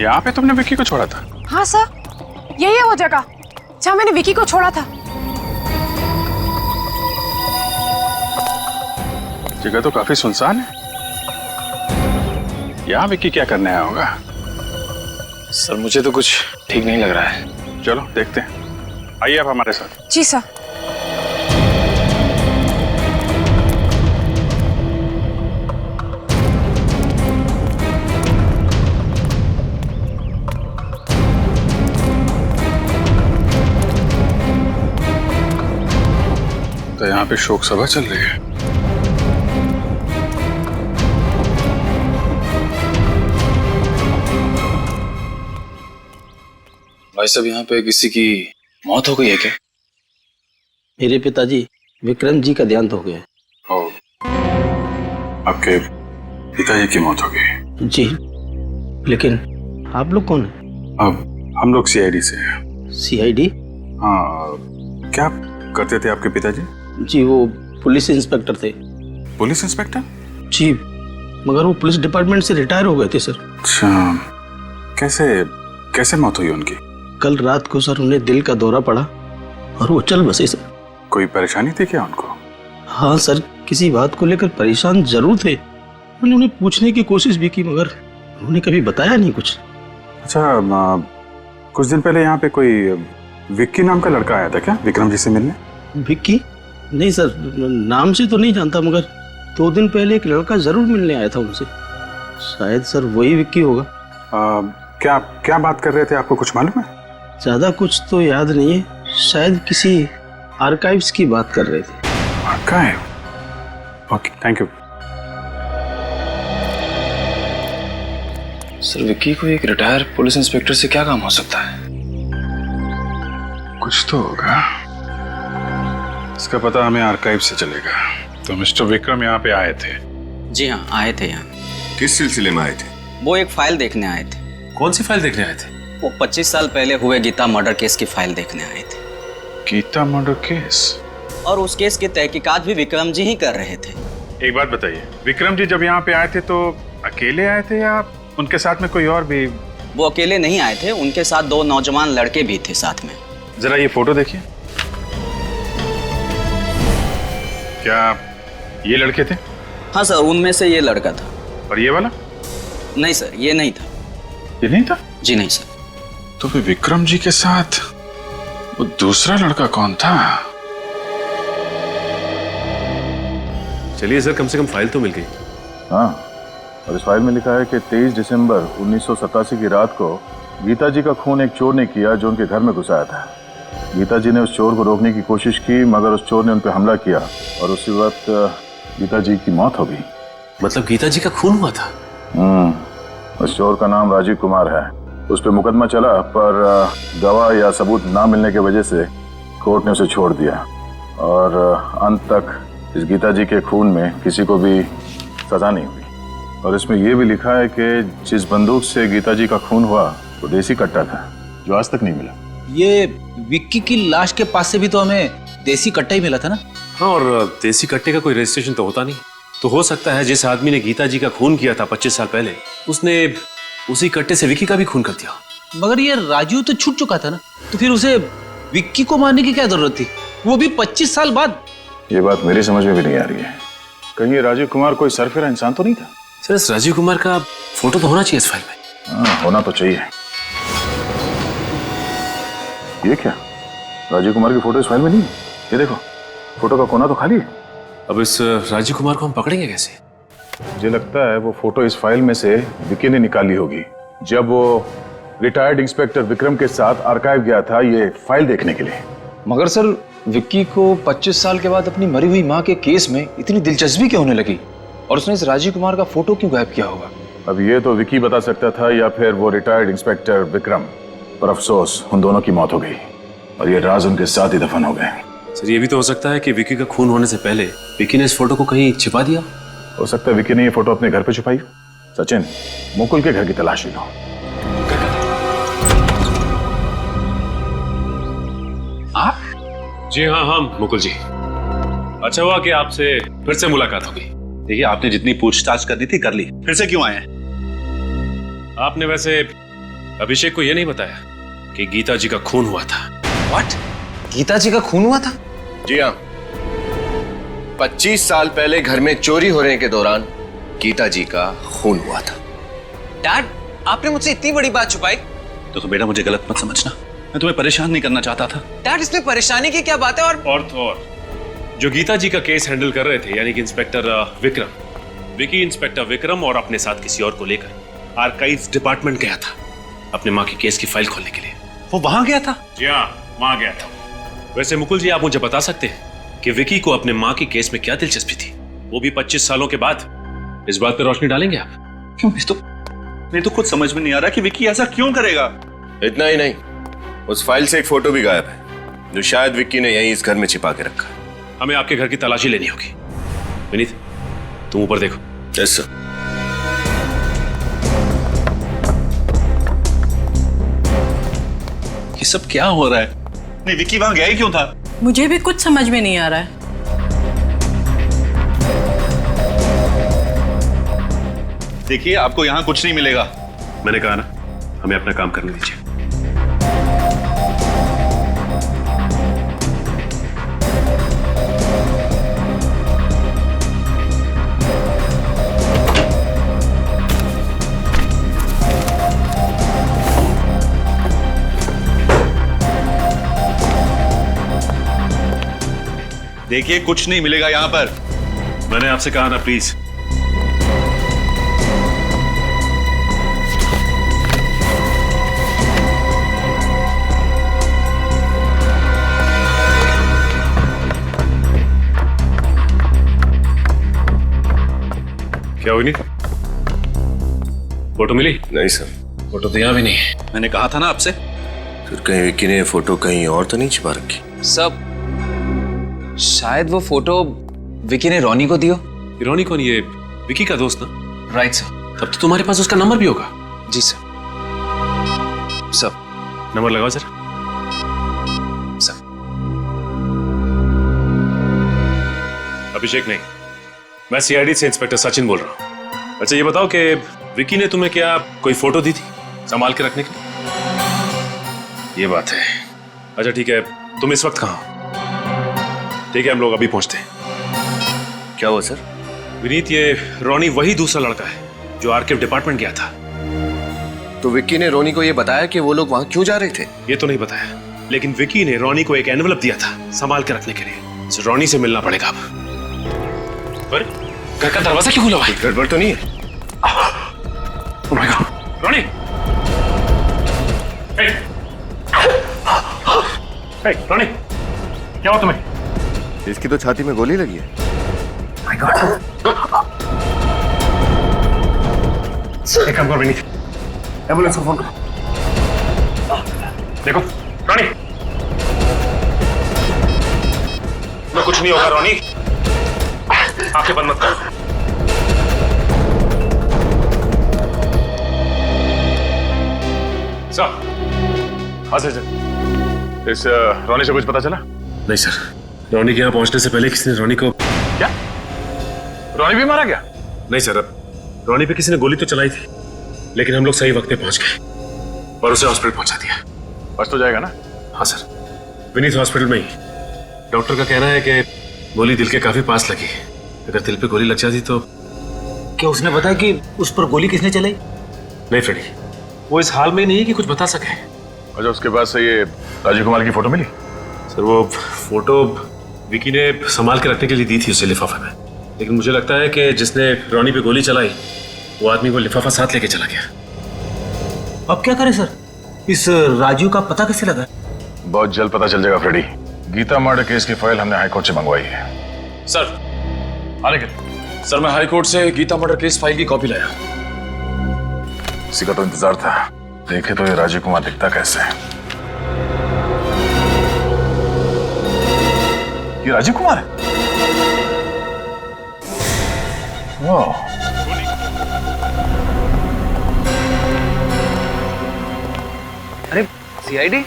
यहाँ पे तुमने विकी को छोड़ा था? हाँ सर, यही है वो जगह जहाँ मैंने विकी को छोड़ा था। जगह तो काफी सुनसान है। यहाँ विकी क्या करने आया होगा? सर मुझे तो कुछ ठीक नहीं लग रहा है। चलो देखते हैं, आइए आप हमारे साथ। जी सर। तो यहाँ पे शोक सभा चल रही है। भाई साहब, यहाँ पे किसी की मौत हो गई है क्या? मेरे पिताजी विक्रम जी का देहांत हो गया। आपके पिताजी की मौत हो गई? जी, लेकिन आप लोग कौन हैं? अब हम लोग सीआईडी से हैं। सीआईडी? हाँ, क्या करते थे आपके पिताजी? जी, वो पुलिस इंस्पेक्टर थे। Police inspector? जी, मगर वो पुलिस डिपार्टमेंट से रिटायर हो गए थे सर। अच्छा, कैसे मौत हुई उनकी? कल रात को सर उन्हें दिल का दौरा पड़ा और वो चल बसे सर। कोई परेशानी थी क्या उनको? हाँ सर, किसी बात को लेकर परेशान जरूर थे। मैंने उन्हें पूछने की कोशिश भी की मगर उन्होंने कभी बताया नहीं कुछ। अच्छा, कुछ दिन पहले यहाँ पे कोई विक्की नाम का लड़का आया था क्या विक्रम जी से मिलने? विक्की? नहीं सर, नाम से तो नहीं जानता, मगर 2 दिन पहले एक लड़का जरूर मिलने आया था उनसे। शायद सर वही विक्की होगा। क्या बात कर रहे थे, आपको कुछ मालूम है? ज्यादा कुछ तो याद नहीं है, शायद किसी आर्काइव्स की बात कर रहे थे। Archive? Okay, thank you. Sir, Vicky को एक रिटायर पुलिस इंस्पेक्टर से क्या काम हो सकता है? कुछ तो होगा, इसका पता हमें आर्काइव से चलेगा। तो मिस्टर विक्रम यहाँ पे आए थे? जी हाँ, आए थे यहाँ। किस सिलसिले में आए थे? वो एक फाइल देखने आए थे। कौन सी फाइल देखने आए थे? वो 25 साल पहले हुए गीता मर्डर केस की फाइल देखने आए थे। Geeta murder case? और उस केस की तहकीकात भी विक्रम जी ही कर रहे थे। एक बात बताइए, विक्रम जी जब यहाँ पे आए थे तो अकेले आए थे या उनके साथ में कोई और भी? वो अकेले नहीं आए थे, उनके साथ 2 नौजवान लड़के भी थे साथ में। जरा ये फोटो देखिए। क्या ये लड़के थे? हाँ सर, उनमें से ये लड़का था। और ये वाला? नहीं सर, ये नहीं था। ये नहीं था? जी नहीं सर। तो फिर विक्रम जी के साथ वो दूसरा लड़का कौन था? चलिए सर, कम से कम फाइल तो मिल गई। हाँ, और इस फाइल में लिखा है कि 23 दिसंबर 1987 की रात को गीता जी का खून एक चोर ने किया जो उनके घर में घुस आया था। गीता जी ने उस चोर को रोकने की कोशिश की मगर उस चोर ने उन पर हमला किया और उसी वक्त गीता जी की मौत हो गई। मतलब गीता जी का खून हुआ था? उस चोर का नाम राजीव कुमार है। उस पर मुकदमा चला पर गवाह या सबूत ना मिलने की वजह से कोर्ट ने उसे छोड़ दिया और अंत तक इस गीता जी के खून में किसी को भी सजा नहीं हुई। और इसमें यह भी लिखा है कि जिस बंदूक से गीता जी का खून हुआ वो देसी कट्टा था जो आज तक नहीं मिला। ये विक्की की लाश के पास से भी तो हमें देसी कट्टा ही मिला था ना? हाँ, और देसी कट्टे का कोई रजिस्ट्रेशन तो होता नहीं। तो हो सकता है जिस आदमी ने गीता जी का खून किया था 25 साल पहले, उसने उसी कट्टे से विक्की का भी खून कर दिया। मगर ये राजू तो छूट चुका था ना, तो फिर उसे विक्की को मारने की क्या जरूरत थी, वो भी 25 साल बाद? ये बात मेरी समझ में भी नहीं आ रही है। कहीं ये राजीव कुमार कोई सरफिरा इंसान तो नहीं था? सर इस राजीव कुमार का फोटो तो होना चाहिए इस फाइल में। हाँ, होना तो चाहिए। ये क्या, राजीव कुमार की फोटो इस फाइल में नहीं है? ये देखो, फोटो का कोना तो खाली है। अब इस राजीव कुमार को हम पकड़ेंगे कैसे? मुझे लगता है वो फोटो इस फाइल में से विकी ने निकाली होगी जब वो रिटायर्ड इंस्पेक्टर विक्रम के साथ आर्काइव गया था ये फाइल देखने के लिए। मगर सर विक्की को 25 साल के बाद अपनी मरी हुई माँ के केस में इतनी दिलचस्पी क्यों होने लगी और उसने इस राजीव कुमार का फोटो क्यों गायब किया होगा? अब ये तो विकी बता सकता था या फिर वो रिटायर्ड इंस्पेक्टर विक्रम, पर अफसोस उन दोनों की मौत हो गई और ये राज उनके साथ ही दफन हो गए। सर ये भी तो हो सकता है कि विकी का खून होने से पहले विकी ने इस फोटो को कहीं छिपा दिया। हो सकता है विकी ने ये फोटो अपने घर पे छुपाई। सचिन, मुकुल के घर की तलाश लो। आप? जी हाँ हाँ मुकुल जी, अच्छा हुआ कि आपसे फिर से मुलाकात हो गई। देखिए, आपने जितनी पूछताछ करनी थी कर ली, फिर से क्यों आए हैं? आपने वैसे अभिषेक को यह नहीं बताया कि गीता जी का खून हुआ था। व्हाट? गीता जी का खून हुआ था? जी हाँ, 25 साल पहले घर में चोरी होने के दौरान गीता जी का खून हुआ था। डैड, आपने मुझसे इतनी बड़ी बात छुपाई? तो बेटा मुझे गलत मत समझना, मैं तुम्हें परेशान नहीं करना चाहता था। डैड, इसमें परेशानी की क्या बात है? और जो गीता जी का केस हैंडल कर रहे थे यानी कि इंस्पेक्टर विक्रम, विकी इंस्पेक्टर विक्रम और अपने साथ किसी और को लेकर आर्काइव्स डिपार्टमेंट गया था अपने माँ के केस की फाइल खोलने के लिए। वो वहां गया था? जी हाँ, वहां गया था। वैसे मुकुल जी, आप मुझे बता सकते हैं कि विकी को अपने माँ के केस में क्या दिलचस्पी थी? वो भी 25 सालों के बाद। इस बात पर रोशनी डालेंगे आप? क्यों? मेरे तो खुद समझ में नहीं आ रहा कि विकी ऐसा क्यों करेगा। इतना ही नहीं, उस फाइल से एक फोटो भी गायब है जो शायद विक्की ने यहीं इस घर में छिपा के रखा है। हमें आपके घर की तलाशी लेनी होगी। विनीत, तुम ऊपर देखो। Yes sir. ये सब क्या हो रहा है? नहीं, विक्की वहां गया ही क्यों था? मुझे भी कुछ समझ में नहीं आ रहा है। देखिए, आपको यहां कुछ नहीं मिलेगा। मैंने कहा ना, हमें अपना काम करने दीजिए। देखिए, कुछ नहीं मिलेगा यहां पर। मैंने आपसे कहा ना, प्लीज। क्या हुई? नहीं फोटो मिली? नहीं सर, फोटो तो यहाँ भी नहीं है। मैंने कहा था ना आपसे। फिर कहीं विक्की ने फोटो कहीं और तो नहीं छिपा रखी? सब शायद वो फोटो विकी ने रोनी को दियो। रोनी कौन? ये विकी का दोस्त ना? Right sir. तब तो तुम्हारे पास उसका नंबर भी होगा। जी सर। सब नंबर लगाओ सर। सर। अभिषेक नहीं, मैं सीआईडी से इंस्पेक्टर सचिन बोल रहा हूँ। अच्छा ये बताओ कि विकी ने तुम्हें क्या कोई फोटो दी थी संभाल के रखने के लिए? ये बात है। अच्छा ठीक है, तुम इस वक्त कहाँ हो? ठीक है, हम लोग अभी पहुंचते हैं। क्या हुआ सर? विनीत, ये रोनी वही दूसरा लड़का है जो आर्काइव डिपार्टमेंट गया था। तो विक्की ने रोनी को ये बताया कि वो लोग वहां क्यों जा रहे थे? ये तो नहीं बताया, लेकिन विकी ने रोनी को एक एनवलप दिया था संभाल के रखने के लिए। रोनी से मिलना पड़ेगा अब। पर घर का दरवाजा क्यों खुला हुआ है? गड़बड़ तो नहीं है? ओह माय गॉड, रोनी! हे रोनी, क्या हुआ तुम्हें? इसकी तो छाती में गोली लगी है। My God! एक काम करो विनीत, एम्बुलेंस को फोन करो। देखो रोनी, मैं कुछ नहीं होगा। रोनी, आंखें बंद मत करो। इस रोनी से कुछ पता चला? नहीं सर, रोनी के यहाँ पहुंचने से पहले किसी ने रोनी को... क्या? रोनी भी मारा गया? नहीं सर, अब रोनी पे किसी ने गोली तो चलाई थी, लेकिन हम लोग सही वक्त पे पहुंच गए और उसे हॉस्पिटल पहुंचा दिया। बच तो जाएगा ना? हाँ सर, विनीत हॉस्पिटल में ही। डॉक्टर का कहना है कि गोली दिल के काफी पास लगी। अगर दिल पे गोली लग जाती तो क्या उसने बताया कि उस पर गोली किसने चलाई? नहीं फ्रेडी, वो इस हाल में नहीं है कि कुछ बता सके। अच्छा, उसके बाद से ये राजीव कुमार की फोटो मिली? सर वो फोटो विकी ने संभाल के रखने के लिए दी थी उसे लिफाफे में, लेकिन मुझे लगता है कि जिसने रॉनी पे गोली चलाई वो आदमी वो लिफाफा साथ लेके चला गया। अब क्या करें सर? इस राजू का पता कैसे लगा? बहुत जल्द पता चल जाएगा फ्रेडी। गीता मर्डर केस की फाइल हमने हाईकोर्ट से मंगवाई है। सर आने के सर, मैं हाईकोर्ट से गीता मर्डर केस फाइल की कॉपी लाया। इसी का तो इंतजार था। देखे तो ये राजीव कुमार दिखता कैसे है। ये राजीव कुमार है? वाह, अरे सीआईडी?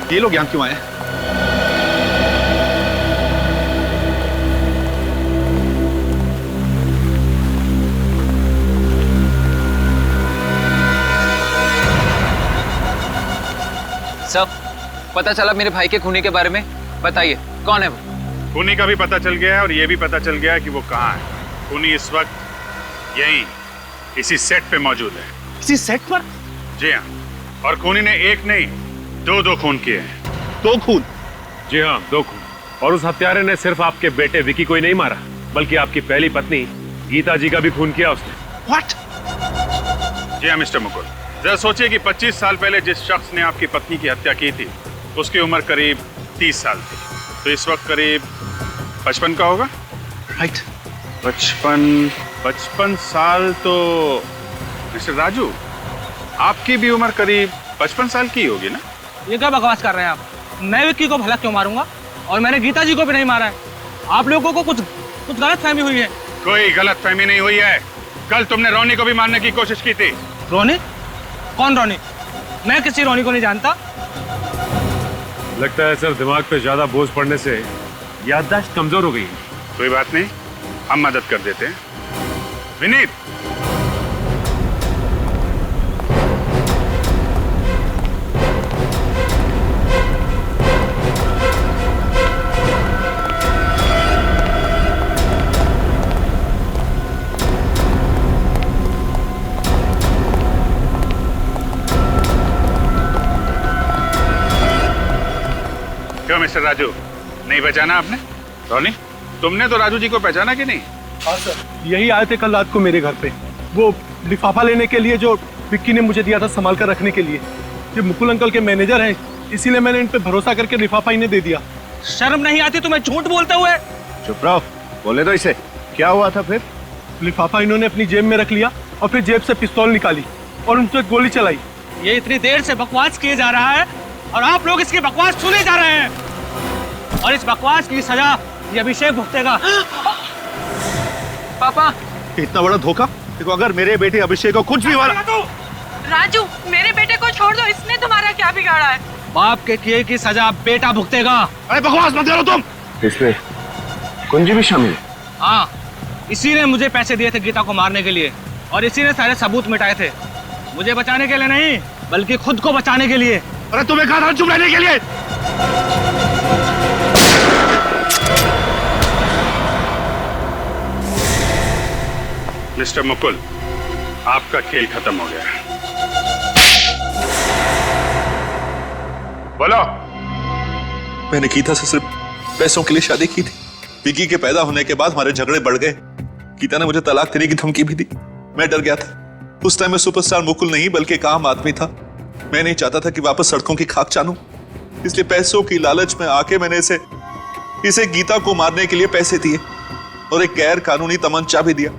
ये लोग यहाँ क्यों आए? सब पता चला मेरे भाई के खूनी के बारे में? बताइए कौन है वो? खूनी का भी पता चल गया है और ये भी पता चल गया है कि वो कहाँ है। खूनी इस वक्त यहीं इसी सेट पे मौजूद है। इसी सेट पर? जी हाँ, और खूनी ने एक नहीं दो खून किए हैं। 2 खून? जी हाँ, 2 खून। और उस हत्यारे ने सिर्फ आपके बेटे विकी को ही नहीं मारा, बल्कि आपकी पहली पत्नी गीता जी का भी खून किया उसने। What? जी हाँ मिस्टर मुकुल, जरा सोचिए कि 25 साल पहले जिस शख्स ने आपकी पत्नी की हत्या की थी उसकी उम्र करीब 30 साल थी, तो इस वक्त करीब 55 का होगा। राइट। 55 साल। तो मिस्टर राजू, आपकी भी उम्र करीब 55 साल की होगी ना? ये क्या बकवास कर रहे हैं आप? मैं विक्की को भला क्यों मारूंगा? और मैंने गीता जी को भी नहीं मारा है। आप लोगों को कुछ गलत फहमी हुई है। कोई गलत फहमी नहीं हुई है। कल तुमने रोनी को भी मारने की कोशिश की थी। रोनी? कौन रोनी? मैं किसी रोनी को नहीं जानता। लगता है सर दिमाग पे ज्यादा बोझ पड़ने से याददाश्त कमजोर हो गई है। कोई बात नहीं, हम मदद कर देते हैं। विनीत, क्यों मिस्टर राजू, नहीं पहचाना आपने? रोनी, तुमने तो राजू जी को पहचाना कि नहीं? हाँ सर, यही आए थे कल रात को मेरे घर पे, वो लिफाफा लेने के लिए जो विक्की ने मुझे दिया था संभाल कर रखने के लिए। ये मुकुल अंकल के मैनेजर हैं, इसीलिए मैंने इन पे भरोसा करके लिफाफा इन्हें दे दिया। शर्म नहीं आती तुम्हें झूठ बोलते हुए? चुप रहो, बोले तो इसे। क्या हुआ था फिर? लिफाफा इन्होंने अपनी जेब में रख लिया और फिर जेब से पिस्तौल निकाली और उनसे गोली चलाई। ये इतनी देर से बकवास किए जा रहा है और आप लोग इसकी बकवास सुने जा रहे हैं, और इस बकवास की सजा ये अभिषेक भुगतेगा। पापा, इतना बड़ा धोखा। देखो, अगर मेरे बेटे अभिषेक को कुछ भी हुआ। राजू, मेरे बेटे को छोड़ दो, इसने तुम्हारा क्या बिगाड़ा है? बाप के किए की सजा बेटा भुगतेगा। अरे बकवास मत करो तुम। इसमें कुंजी भी शामिल है? हाँ, इसी ने मुझे पैसे दिए थे गीता को मारने के लिए, और इसी ने सारे सबूत मिटाए थे। मुझे बचाने के लिए नहीं, बल्कि खुद को बचाने के लिए। अरे तुम्हें कहा था चुप रहने के लिए। मिस्टर मुकुल, आपका खेल खत्म हो गया। बोलो। मैंने गीता से सिर्फ पैसों के लिए शादी की थी। विकी के पैदा होने के बाद हमारे झगड़े बढ़ गए। गीता ने मुझे तलाक देने की धमकी भी दी। मैं डर गया था। उस टाइम में सुपरस्टार मुकुल नहीं बल्कि एक आम आदमी था। मैं नहीं चाहता था कि वापस सड़कों की खाक जानूं, इसलिए पैसों की लालच में आके मैंने इसे गीता को मारने के लिए पैसे दिए और एक गैर कानूनी तमंचा भी दिया,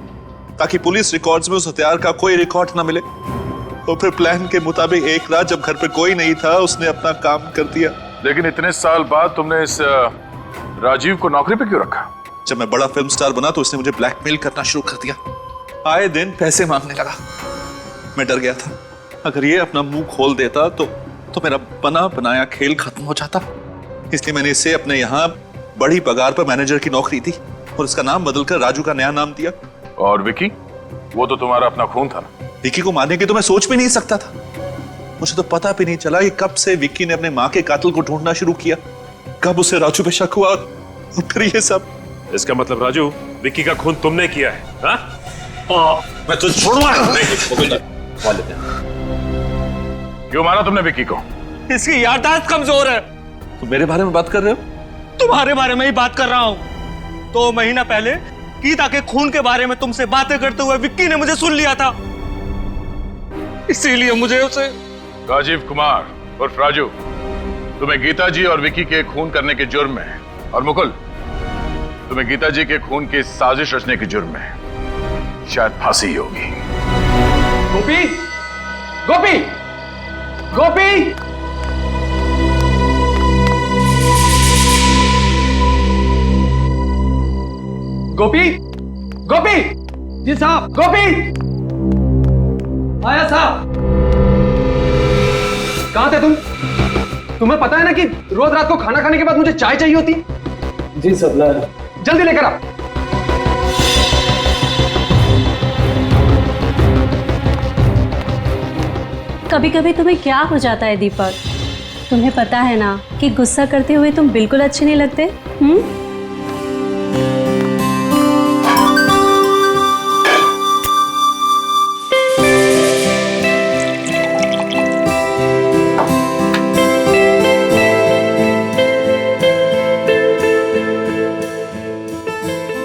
ताकि पुलिस रिकॉर्ड्स में उस हथियार का कोई रिकॉर्ड ना मिले। और फिर प्लान के मुताबिक एक रात जब घर पे कोई नहीं था, उसने अपना काम कर दिया। लेकिन इतने साल बाद तुमने इस राजीव को नौकरी पे क्यों रखा? जब मैं बड़ा फिल्म स्टार बना तो उसने मुझे ब्लैकमेल करना शुरू कर दिया। आए दिन पैसे मांगने लगा। मैं डर गया था, अगर ये अपना मुंह खोल देता तो मेरा बना बनाया खेल खत्म हो जाता। इसलिए मैंने इसे अपने यहाँ बड़ी पगार पर मैनेजर की नौकरी दी और इसका नाम बदलकर राजू का नया नाम दिया। और विकी, वो तो तुम्हारा अपना खून था ना? विकी को मारने की तो मैं सोच भी नहीं सकता था। मुझे तो पता भी नहीं चला कि कब से विक्की ने अपने माँ के कातिल को ढूंढना शुरू किया। कब उसे राजू पे शक हुआ और फिर ये सब। इसका मतलब राजू, विक्की का खून तुमने किया है? हाँ? मैं तुझे छोड़ूंगा नहीं। क्यों मारा तुमने विक्की को? इसकी याददाश्त कमजोर है। तुम मेरे बारे में बात कर रहे हो? तुम्हारे बारे में ही बात कर रहा हूँ। 2 महीना पहले गीता के खून के बारे में तुमसे बातें करते हुए विक्की ने मुझे सुन लिया था, इसीलिए मुझे उसे। राजीव कुमार उर्फ राजू, तुम्हें गीता जी और विक्की के खून करने के जुर्म में, और मुकुल तुम्हें गीता जी के खून की साजिश रचने के जुर्म में शायद फांसी होगी। गोपी, गोपी, गोपी! गोपी, गोपी! जी साहब, गोपी! आया साहब। कहां थे तुम? तुम्हें पता है ना कि रोज रात को खाना खाने के बाद मुझे चाय चाहिए होती। जी सर, जल्दी लेकर आ। कभी कभी तुम्हें क्या हो जाता है दीपक? तुम्हें पता है ना कि गुस्सा करते हुए तुम बिल्कुल अच्छे नहीं लगते।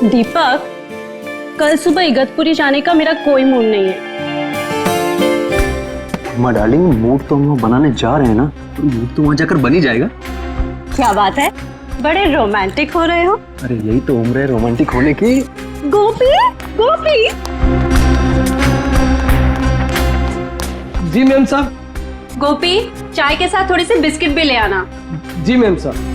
दीपक, कल सुबह इगतपुरी जाने का मेरा कोई मूड नहीं है। माँ डार्लिंग, मूड तो हम लोग बनाने जा रहे हैं ना, तो मूड तो वहां जाकर बन ही जाएगा। क्या बात है, बड़े रोमांटिक हो रहे हो। अरे यही तो उम्र है रोमांटिक होने की। गोपी, गोपी! जी मैम साहब। गोपी, चाय के साथ थोड़ी सी बिस्किट भी ले आना। जी मैम साहब।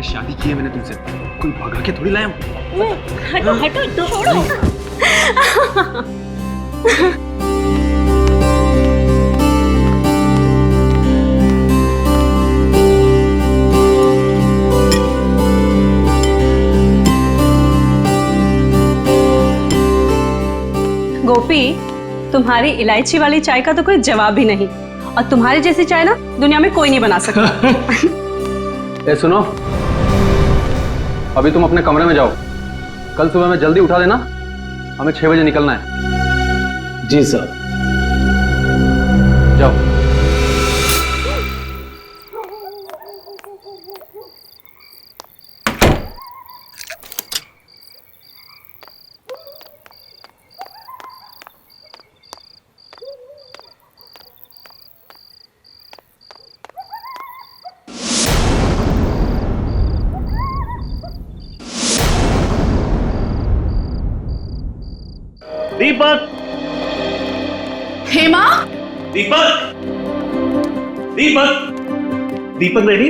शादी की है मैंने तुमसे, कोई भगा के थोड़ी लाया हूं। हटो हटो, छोड़ो। गोपी, तुम्हारी इलायची वाली चाय का तो कोई जवाब ही नहीं, और तुम्हारी जैसी चाय ना दुनिया में कोई नहीं बना सकता। ए सुनो, अभी तुम अपने कमरे में जाओ, कल सुबह में जल्दी उठा देना, हमें 6 बजे निकलना है। जी सर। जाओ। दीपक! हेमा! दीपक! दीपक! दीपक रेडी?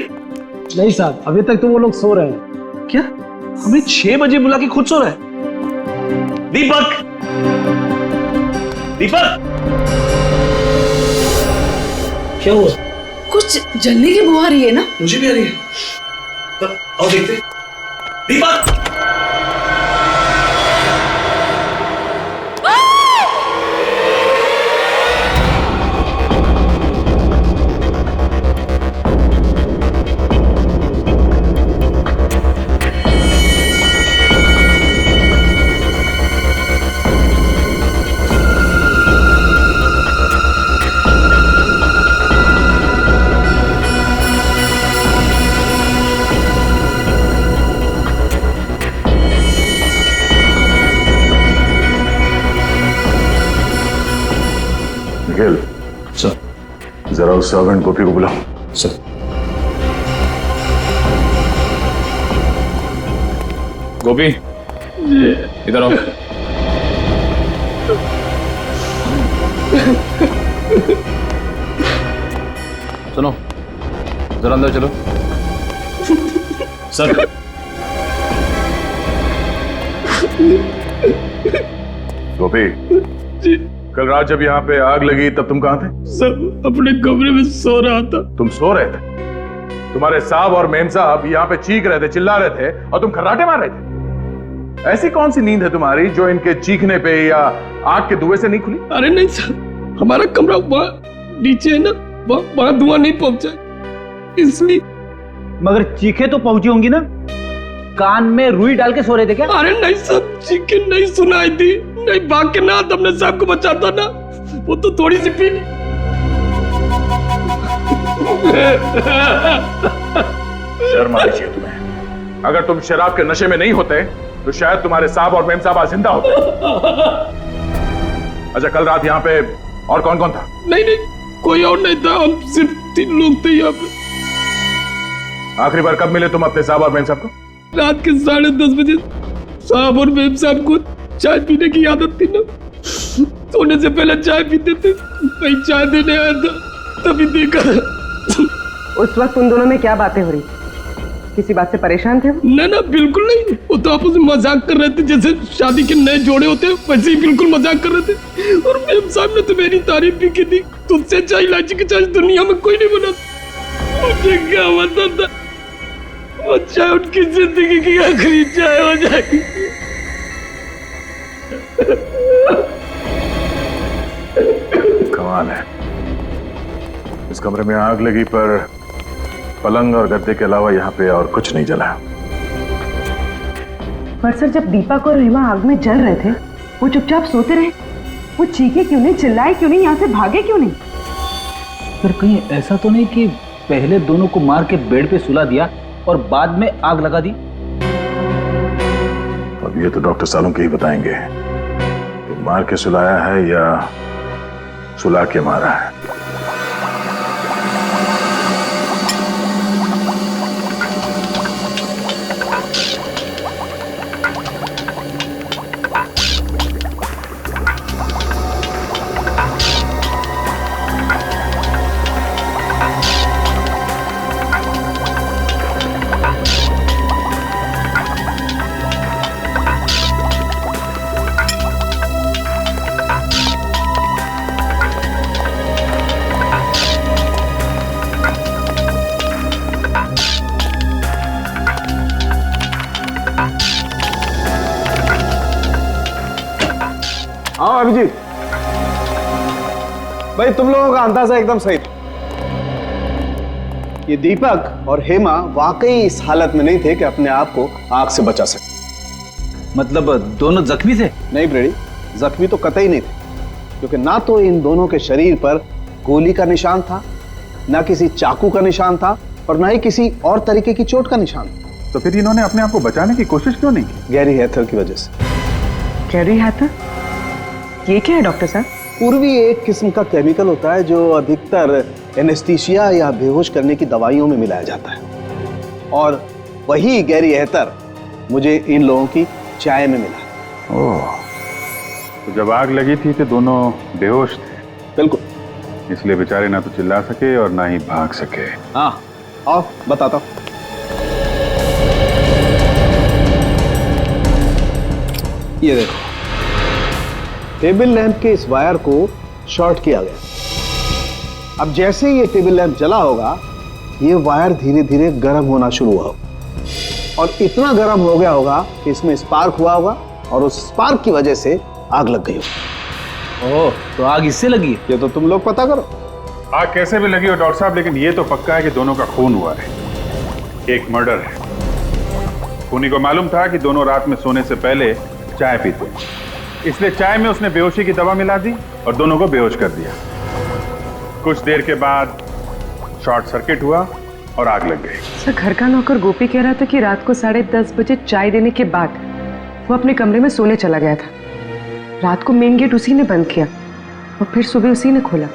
नहीं साहब, अभी तक तो वो लोग सो रहे हैं। क्या? हमें 6 बजे बुला के खुद सो रहे हैं? दीपक! दीपक! क्या हुआ? कुछ जलने की बू आ रही है ना? मुझे भी आ रही है। तब आओ देखते। दीपक! सर, जरा उस सर्वेंट गोपी को बुलाओ। सर। गोपी, इधर आओ। सुनो, जरा अंदर चलो। सर। गोपी, कल रात जब यहाँ पे आग लगी तब तुम कहाँ थे? सर, अपने कमरे में सो रहा था। तुम सो रहे थे? तुम्हारे साहब और मेम साहब यहाँ पे चीख रहे थे, चिल्ला रहे थे और तुम खर्राटे मार रहे थे। ऐसी कौन सी नींद है तुम्हारी जो इनके चीखने पे या आग के धुएं से नहीं खुली? अरे नहीं सर, हमारा कमरा वहाँ नीचे है ना, वहाँ धुआं नहीं पहुंचा, इसलिए। मगर चीखे तो पहुंची होंगी ना? कान में रुई डाल के सो रहे थे क्या? अरे नहीं सर, चीखे नहीं सुनाई थी। नहीं भाग के ना अपने साहब को बचाता ना, वो तो थोड़ी सी पी ली। शर्म आनी चाहिए तुम्हें। अगर तुम शराब के नशे में नहीं होते तो शायद तुम्हारे साहब और मेम साहब आज जिंदा होते। अच्छा, कल रात यहाँ पे और कौन कौन था? नहीं, कोई और नहीं था, हम सिर्फ 3 लोग थे यहाँ पे। आखिरी बार कब मिले तुम अपने साहब और मेम साहब को? रात के 10:30 बजे साहब और मेम साहब को चाय पीने की आदत थी ना, सोने से पहले चाय पीते थे। मैं चाय देने आया था, तभी देखा। उस वक्त उन दोनों में क्या बातें हो रही? किसी बात से परेशान थे? ना बिल्कुल नहीं, वो तो आपस में मजाक कर रहे थे, जैसे शादी के नए जोड़े होते हैं वैसे ही बिल्कुल मजाक कर रहे थे। और मेम साहब ने तो मेरी तारीफ भी की थी, तुझसे चाय इलायची की चाय दुनिया में कोई नहीं बना। मुझे क्या पता था वो चाय उनकी जिंदगी की आखिरी चाय हो जाएगी। कमाल है, इस कमरे में आग लगी पर पलंग और गद्दे के अलावा यहाँ पे और कुछ नहीं जला। पर सर, जब दीपक और रीमा आग में जल रहे थे वो चुपचाप सोते रहे, वो चीखे क्यों नहीं, चिल्लाए क्यों नहीं, यहाँ से भागे क्यों नहीं? फिर कहीं ऐसा तो नहीं कि पहले दोनों को मार के बेड पे सुला दिया और बाद में आग लगा दी? अब ये तो डॉक्टर सालों के ही बताएंगे कि मार के सुलाया है या सुला के मारा है। हाँ अभिजीत भाई, तुम लोगों का अंदाजा एकदम सही था। ये दीपक और हेमा वाकई इस हालत में नहीं थे कि अपने आप को आग से बचा सके। मतलब दोनों जख्मी थे? नहीं ब्रेडी, जख्मी तो कतई नहीं थे, क्योंकि ना तो इन दोनों के शरीर पर गोली का निशान था, ना किसी चाकू का निशान था, और ना ही किसी और तरीके की चोट का निशान। तो फिर इन्होंने अपने आप को बचाने की कोशिश क्यों नहीं की? गैरी हैथर की वजह से। गैरी हैथर? ये क्या है डॉक्टर साहब? पूर्वी एक किस्म का केमिकल होता है जो अधिकतर एनेस्थीसिया या बेहोश करने की दवाइयों में मिलाया जाता है, और वही गैरी हैथर मुझे इन लोगों की चाय में मिला। ओह, तो जब आग लगी थी तो दोनों बेहोश थे? बिल्कुल, इसलिए बेचारे ना तो चिल्ला सके और ना ही भाग सके। हाँ, आओ बताता हूं। ये देखो, टेबल लैंप के इस वायर को शॉर्ट किया गया। अब जैसे ही ये टेबल लैंप जला होगा, ये वायर धीरे धीरे गर्म होना शुरू हुआ होगा, और इतना गर्म हो गया होगा कि इसमें स्पार्क हुआ होगा, और उस स्पार्क की वजह से आग लग गई होगी। ओह, तो आग इससे लगी? ये तो तुम लोग पता करो। आग कैसे भी लगी हो डॉक्टर साहब, लेकिन ये तो पक्का है कि दोनों का खून हुआ है। एक मर्डर है। खूनी को मालूम था कि दोनों रात में सोने से पहले चाय पीते, इसलिए चाय में उसने बेहोशी की दवा मिला दी और दोनों को बेहोश कर दिया। कुछ देर के बाद शॉर्ट सर्किट हुआ और आग लग गई। सर, घर का नौकर गोपी कह रहा था कि रात को 10:30 बजे चाय देने के बाद वो अपने कमरे में सोने चला गया था। रात को मेन गेट उसी ने बंद किया और फिर सुबह उसी ने खोला।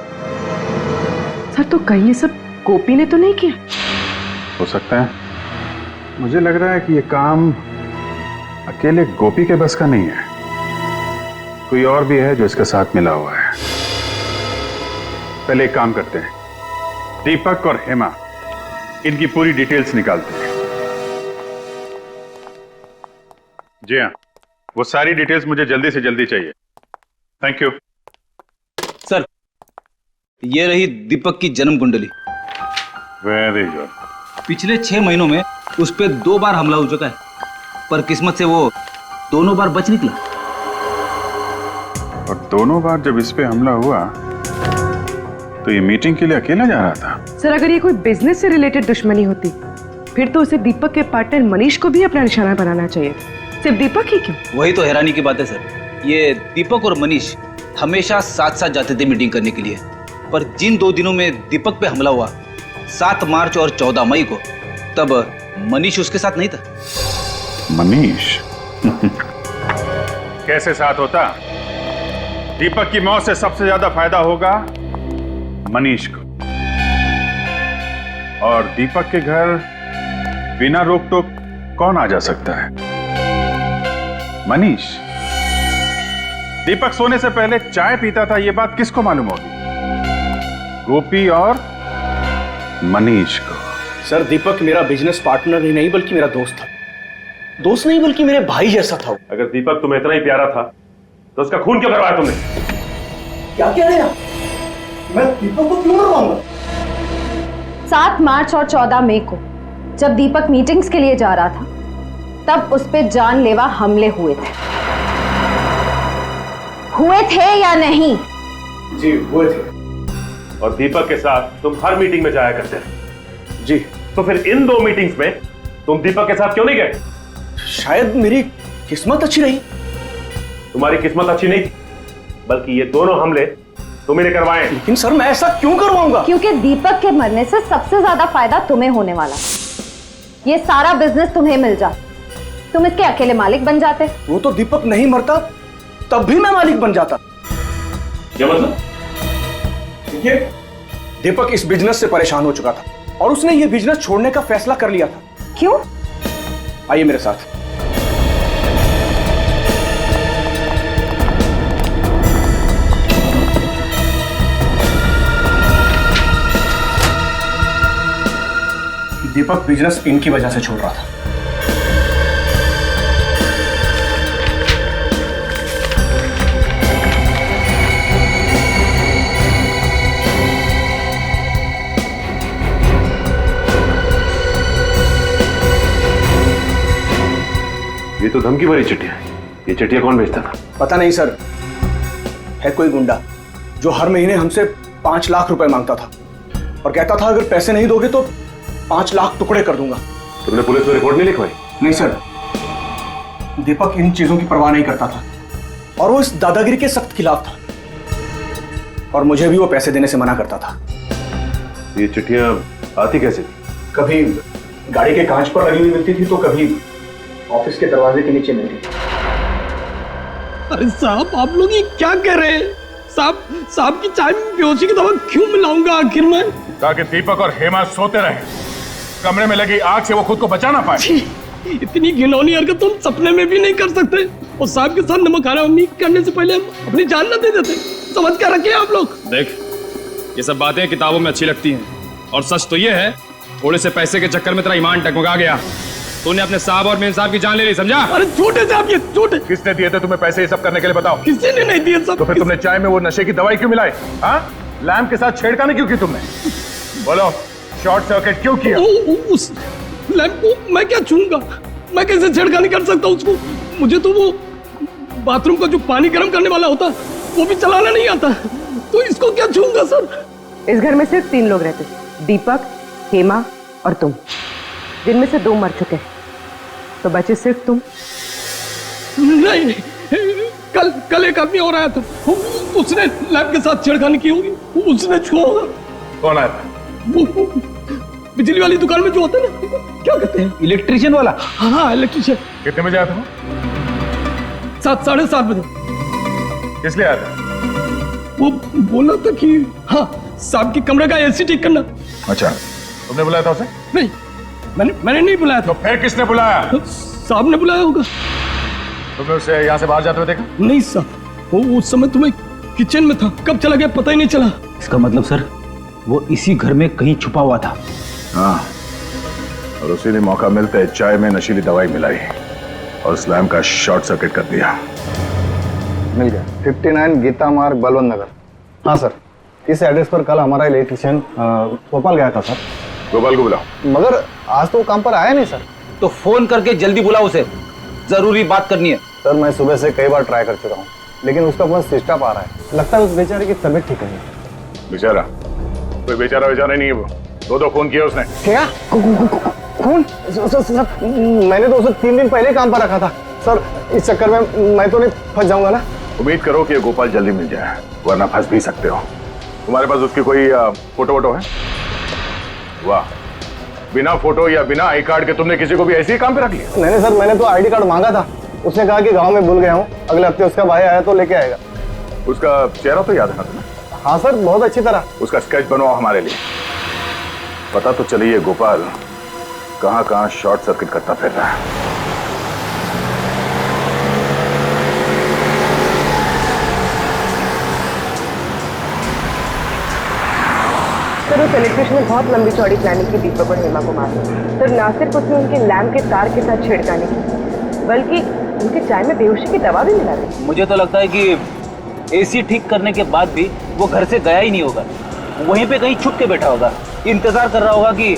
सर, तो कहीं ये सब गोपी ने तो नहीं किया? हो सकता है। मुझे लग रहा है कि ये काम अकेले गोपी के बस का नहीं है, कोई और भी है जो इसके साथ मिला हुआ है। पहले एक काम करते हैं, दीपक और हेमा इनकी पूरी डिटेल्स निकालते हैं। जी हाँ, वो सारी डिटेल्स मुझे जल्दी से जल्दी चाहिए। Thank you sir. ये रही दीपक की जन्म कुंडली। Very good. पिछले 6 महीनों में उस पर 2 बार हमला हो चुका है, पर किस्मत से वो दोनों बार बच निकला। और दोनों बार जब इस पे हमला हुआ तो ये मीटिंग के लिए अकेला जा रहा था। सर, अगर ये कोई बिजनेस से रिलेटेड दुश्मनी होती फिर तो उसे दीपक के पार्टनर मनीष को भी अपना निशाना बनाना चाहिए, सिर्फ दीपक ही क्यों? वही तो हैरानी की बात है सर। ये दीपक और मनीष हमेशा साथ साथ जाते थे मीटिंग करने के लिए, पर जिन 2 दिनों में दीपक पे हमला हुआ, 7 मार्च और 14 मई को, तब मनीष उसके साथ नहीं था। मनीष कैसे साथ होता? दीपक की मौत से सबसे ज्यादा फायदा होगा मनीष को, और दीपक के घर बिना रोक टोक कौन आ जा सकता है? मनीष। दीपक सोने से पहले चाय पीता था, यह बात किसको मालूम होगी? गोपी और मनीष को। सर, दीपक मेरा बिजनेस पार्टनर ही नहीं बल्कि मेरा दोस्त था। दोस्त नहीं बल्कि मेरे भाई जैसा था। अगर दीपक तुम्हें इतना ही प्यारा था तो उसका खून क्यों करवाया तुमने? क्या कह रहे हैं? मैं दीपक को क्यों मरवाऊंगा? 7 मार्च और 14 मई को जब दीपक मीटिंग्स के लिए जा रहा था, तब उस पे जानलेवा हमले हुए थे या नहीं? जी हुए थे। और दीपक के साथ तुम हर मीटिंग में जाया करते थे। जी। तो फिर इन 2 मीटिंग्स में तुम दीपक के साथ क्यों नहीं गए? शायद मेरी किस्मत अच्छी रही। तुम्हारी किस्मत अच्छी नहीं थी, बल्कि ये दोनों हमले तुम्हें करवाए। लेकिन सर, मैं ऐसा क्यों करवाऊंगा? क्योंकि दीपक के मरने से सबसे ज्यादा फायदा तुम्हें होने वाला। ये सारा बिजनेस तुम्हें मिल जाता, तुम इसके अकेले मालिक बन जाते। वो तो दीपक नहीं मरता तब भी मैं मालिक बन जाता। क्या मतलब? देखिए, दीपक इस बिजनेस से परेशान हो चुका था और उसने ये बिजनेस छोड़ने का फैसला कर लिया था। क्यों? आइए मेरे साथ। दीपक बिजनेस इनकी वजह से छोड़ रहा था। ये तो धमकी भरी चिट्ठियां हैं। ये चिट्ठियां कौन भेजता था? पता नहीं सर, है कोई गुंडा जो हर महीने हमसे 5 लाख रुपए मांगता था और कहता था अगर पैसे नहीं दोगे तो 5 लाख टुकड़े कर दूंगा। तुमने पुलिस में रिपोर्ट नहीं लिखवाई? नहीं सर, दीपक इन चीजों की परवाह नहीं करता था और वो इस दादागिरी के सख्त खिलाफ था, और मुझे भी वो पैसे देने से मना करता था। ये चिट्ठियां आती कैसे थी? कभी गाड़ी के कांच पर लगी हुई मिलती थी तो कभी ऑफिस के दरवाजे के नीचे मिलती थी। अरे साहब, आप लोग ये क्या कह रहे हैं? साहब की चाय में बेहोशी की दवा क्यों मिलाऊंगा आखिर मैं? ताकि दीपक और हेमा सोते रहे, कमरे में लगी आग से वो खुद को बचा ना पाए। इतनी घिनौनी हरकत तुम सपने में भी नहीं कर सकते। और साहब के साथ नमक हरामी करने से पहले हम अपनी जान न दे देते। समझ क्या रखे आप लोग? देख, ये सब बातें किताबों में अच्छी लगती हैं, और सच तो ये है थोड़े से पैसे के चक्कर में तेरा ईमान टकमका गया। तूने अपने साहब और मेरे साहब की जान ले ली, समझा? अरे झूठे साहब, ये झूठे। किसने दिए थे तुम्हें पैसे ये सब करने के लिए? बताओ। किसी ने नहीं दिए सब। तो फिर तुमने चाय में वो नशे की दवाई क्यों मिलाई? हाँ, लैम्प के साथ छेड़खानी क्यों की तुमने? बोलो, शॉर्ट सर्किट क्यों किया? उस लैम्प को मैं क्या छूंगा? मैं कैसे छेड़खानी कर सकता हूँ उसको? मुझे तो वो बाथरूम का जो पानी गर्म करने वाला होता वो भी चलाना नहीं आता, तो इसको क्या छूंगा सर? इस घर में सिर्फ 3 लोग रहते, दीपक, हेमा और तुम, जिनमें से 2 मर चुके, तो बचे सिर्फ तुम। नहीं, कल एक आदमी और आया था, उसने लैब के साथ छेड़खानी की होगी, उसने छुआ होगा। कौन आया था? वो बिजली वाली दुकान में जो होता है ना, क्या कहते हैं? इलेक्ट्रिशियन वाला। हाँ, इलेक्ट्रिशियन। कितने बजे आया था? 7, 7:30 बजे। किस लिए आया था? वो बोला था कि हाँ, साहब के कमरे का एसी ठीक करना। अच्छा, तुमने बुलाया था उसे? नहीं, मैंने नहीं बुलाया था। तो फिर किसने बुलाया? साहब ने बुलाया होगा। तुमने उसे यहाँ से बाहर जाते हुए देखा? नहीं साहब, वो उस समय तुम्हें किचन में था, कब चला गया पता ही नहीं चला। इसका मतलब सर वो इसी घर में कहीं छुपा हुआ था। हाँ, और उसी ने मौका मिलते चाय में नशीली दवाई मिलाई और स्लैम का शॉर्ट सर्किट कर दिया। मिल गया। 59 गीता मार्ग बलवंत नगर। हाँ सर, इस एड्रेस पर कल हमारा इलेक्ट्रिशियन गोपाल गया था सर। गोपाल को बुलाओ। मगर आज तो वो काम पर आया नहीं सर। तो फोन करके जल्दी बुलाओ उसे, जरूरी बात करनी है। सर मैं सुबह से कई बार ट्राई कर चुका हूँ, लेकिन उसका फोन स्विच ऑफ आ रहा है। लगता है उस बेचारे की तबीयत ठीक नहीं है। बेचारा? कोई बेचारा नहीं है वो। दो फोन किए उसने। क्या खून? सर मैंने तो उसे 3 दिन पहले काम पर रखा था सर। इस चक्कर में मैं तो नहीं फंस जाऊंगा ना? उम्मीद करो कि गोपाल जल्दी मिल जाए, वरना फंस भी सकते हो। तुम्हारे पास उसकी कोई फोटो वोटो है? वाह, बिना फोटो या बिना आई कार्ड के तुमने किसी को भी ऐसे ही काम पे रख लिया? नहीं सर, मैंने तो आईडी कार्ड मांगा था। उसने कहा कि गांव में भूल गया हूँ, अगले हफ्ते उसका भाई आया तो लेके आएगा। उसका चेहरा तो याद है ना तुम्हें? हाँ सर, बहुत अच्छी तरह। उसका स्केच बनवाओ हमारे लिए। पता तो चलिए गोपाल कहां कहां शॉर्ट सर्किट करता फिर रहा है। सर उस इलेक्ट्रिशियन ने बहुत लंबी चौड़ी प्लानिंग की दीपक और हेमा को मारने। सर ना सिर्फ उसने उनके लैम्प के तार के साथ छेड़खानी की, बल्कि उनके चाय में बेहोशी की दवा भी मिला दी। मुझे तो लगता है कि एसी ठीक करने के बाद भी वो घर से गया ही नहीं होगा, वहीं पे कहीं छुप के बैठा होगा, इंतजार कर रहा होगा कि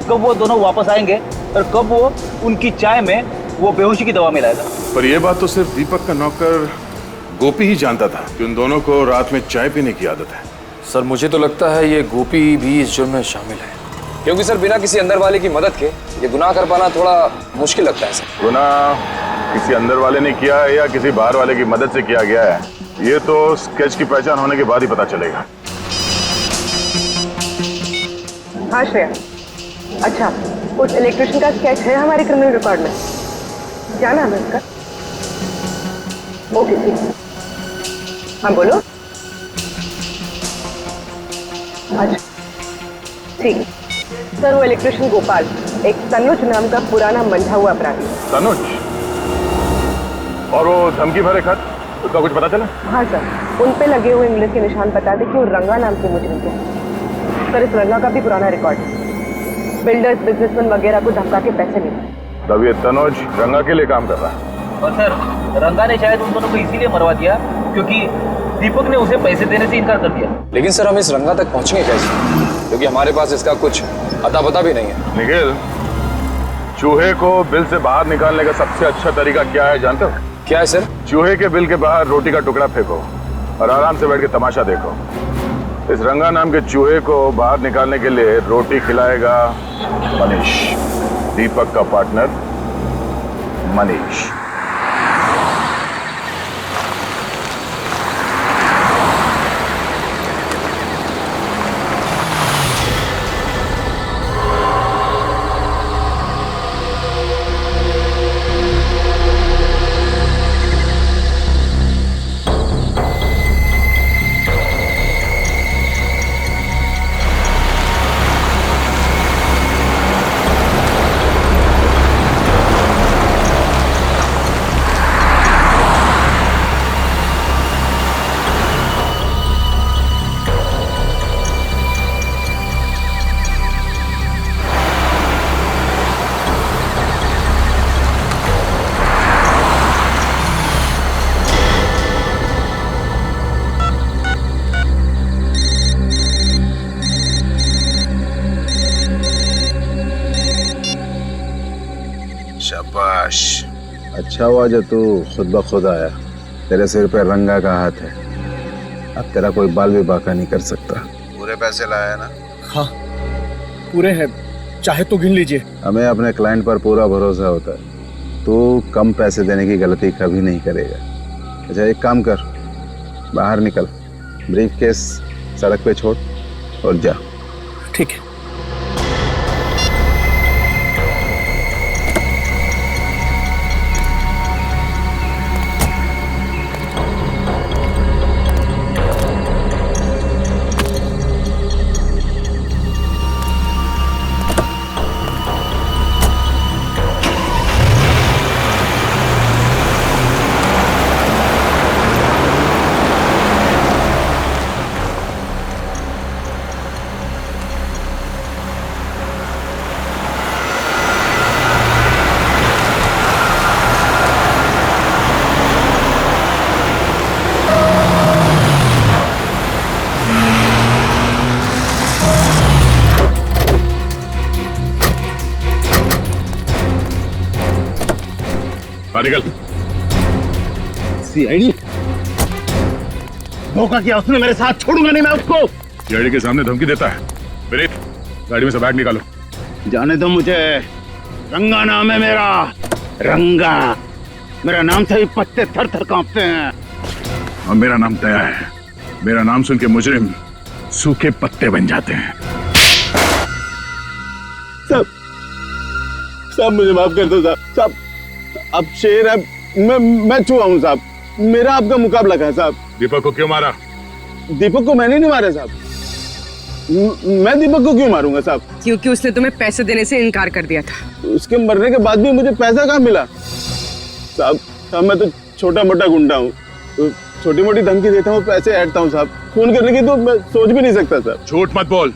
कब वो दोनों वापस आएंगे और कब वो उनकी चाय में वो बेहोशी की दवा मिलाएगा। पर यह बात तो सिर्फ दीपक का नौकर गोपी ही जानता था कि उन दोनों को रात में चाय पीने की आदत है। सर मुझे तो लगता है ये गोपी भी इस जुर्म में शामिल है, क्योंकि सर बिना किसी अंदर वाले की मदद के ये गुनाह कर पाना थोड़ा मुश्किल लगता है सर। गुनाह किसी अंदर वाले ने किया है या किसी बाहर वाले की मदद से किया गया है, ये तो स्केच की पहचान होने के बाद ही पता चलेगा। हाँ श्रेया, अच्छा उस इलेक्ट्रिशियन का स्केच है हमारे क्रिमिनल रिकॉर्ड में? क्या नाम है उसका? ओके ठीक। हाँ बोलो। अच्छा ठीक। सर वो इलेक्ट्रिशियन गोपाल एक तनुज नाम का पुराना मंझा हुआ अपराधी। तनुज? और वो धमकी भरे खत, उसका कुछ पता चला? हाँ सर, उन पे लगे हुए इंग्लिश के निशान बता दे कि वो रंगा नाम के मुजरिम थे। सर इस रंगा का भी पुराना रिकॉर्ड है, बिल्डर्स बिजनेसमैन वगैरह को धमका के पैसे लिए। तब ये तनुज रंगा के लिए काम कर रहा है। और सर रंगा ने शायद उन दोनों को इसीलिए मरवा दिया क्योंकि दीपक ने उसे पैसे देने से इनकार कर दिया। लेकिन सर हम इस रंगा तक पहुंचेंगे कैसे, क्योंकि हमारे पास इसका कुछ अता पता भी नहीं है। निखिल, चूहे को बिल से बाहर निकालने का सबसे अच्छा तरीका क्या है जानते हो? क्या है सर? चूहे के बिल के बाहर रोटी का टुकड़ा फेंको और आराम से बैठ के तमाशा देखो। इस रंगा नाम के चूहे को बाहर निकालने के लिए रोटी खिलाएगा मनीष, दीपक का पार्टनर मनीष। शाबाश, अच्छा हुआ जो तू खुद ब खुद आया। तेरे सिर पे रंगा का हाथ है, अब तेरा कोई बाल भी बाका नहीं कर सकता। पूरे पैसे लाया ना? हाँ पूरे हैं, चाहे तो गिन लीजिए। हमें अपने क्लाइंट पर पूरा भरोसा होता है, तू कम पैसे देने की गलती कभी नहीं करेगा। अच्छा एक काम कर, बाहर निकल, ब्रीफ केस सड़क पे छोड़ और जा। ठीक है। सीआईडी धोखा किया उसने मेरे साथ, छोड़ूंगा नहीं मैं उसको। सीआईडी के सामने धमकी देता है। विनीत, गाड़ी में से बैग निकालो। जाने दो मुझे, रंगा नाम है मेरा, रंगा। मेरा नाम से ही पत्ते थर थर कांपते हैं। और मेरा नाम दया है। मेरा नाम सुन के मुजरिम सूखे पत्ते बन जाते हैं। साहब मुझे माफ कर दो साहब। साहब अब शेर है, मैं चूहा हूँ साहब। मेरा आपका मुकाबला है साहब। दीपक को क्यों मारा? दीपक को मैंने नहीं मारा साहब। मैं दीपक को क्यों मारूंगा साहब? क्योंकि उसने तुम्हें पैसे देने से इनकार कर दिया था। उसके मरने के बाद भी मुझे पैसा कहाँ मिला साहब? मैं तो छोटा मोटा गुंडा हूँ, तो छोटी मोटी धमकी देता हूँ, पैसे ऐडता हूँ साहब। खून करने की तो मैं सोच भी नहीं सकता साहब। झूठ मत बोल।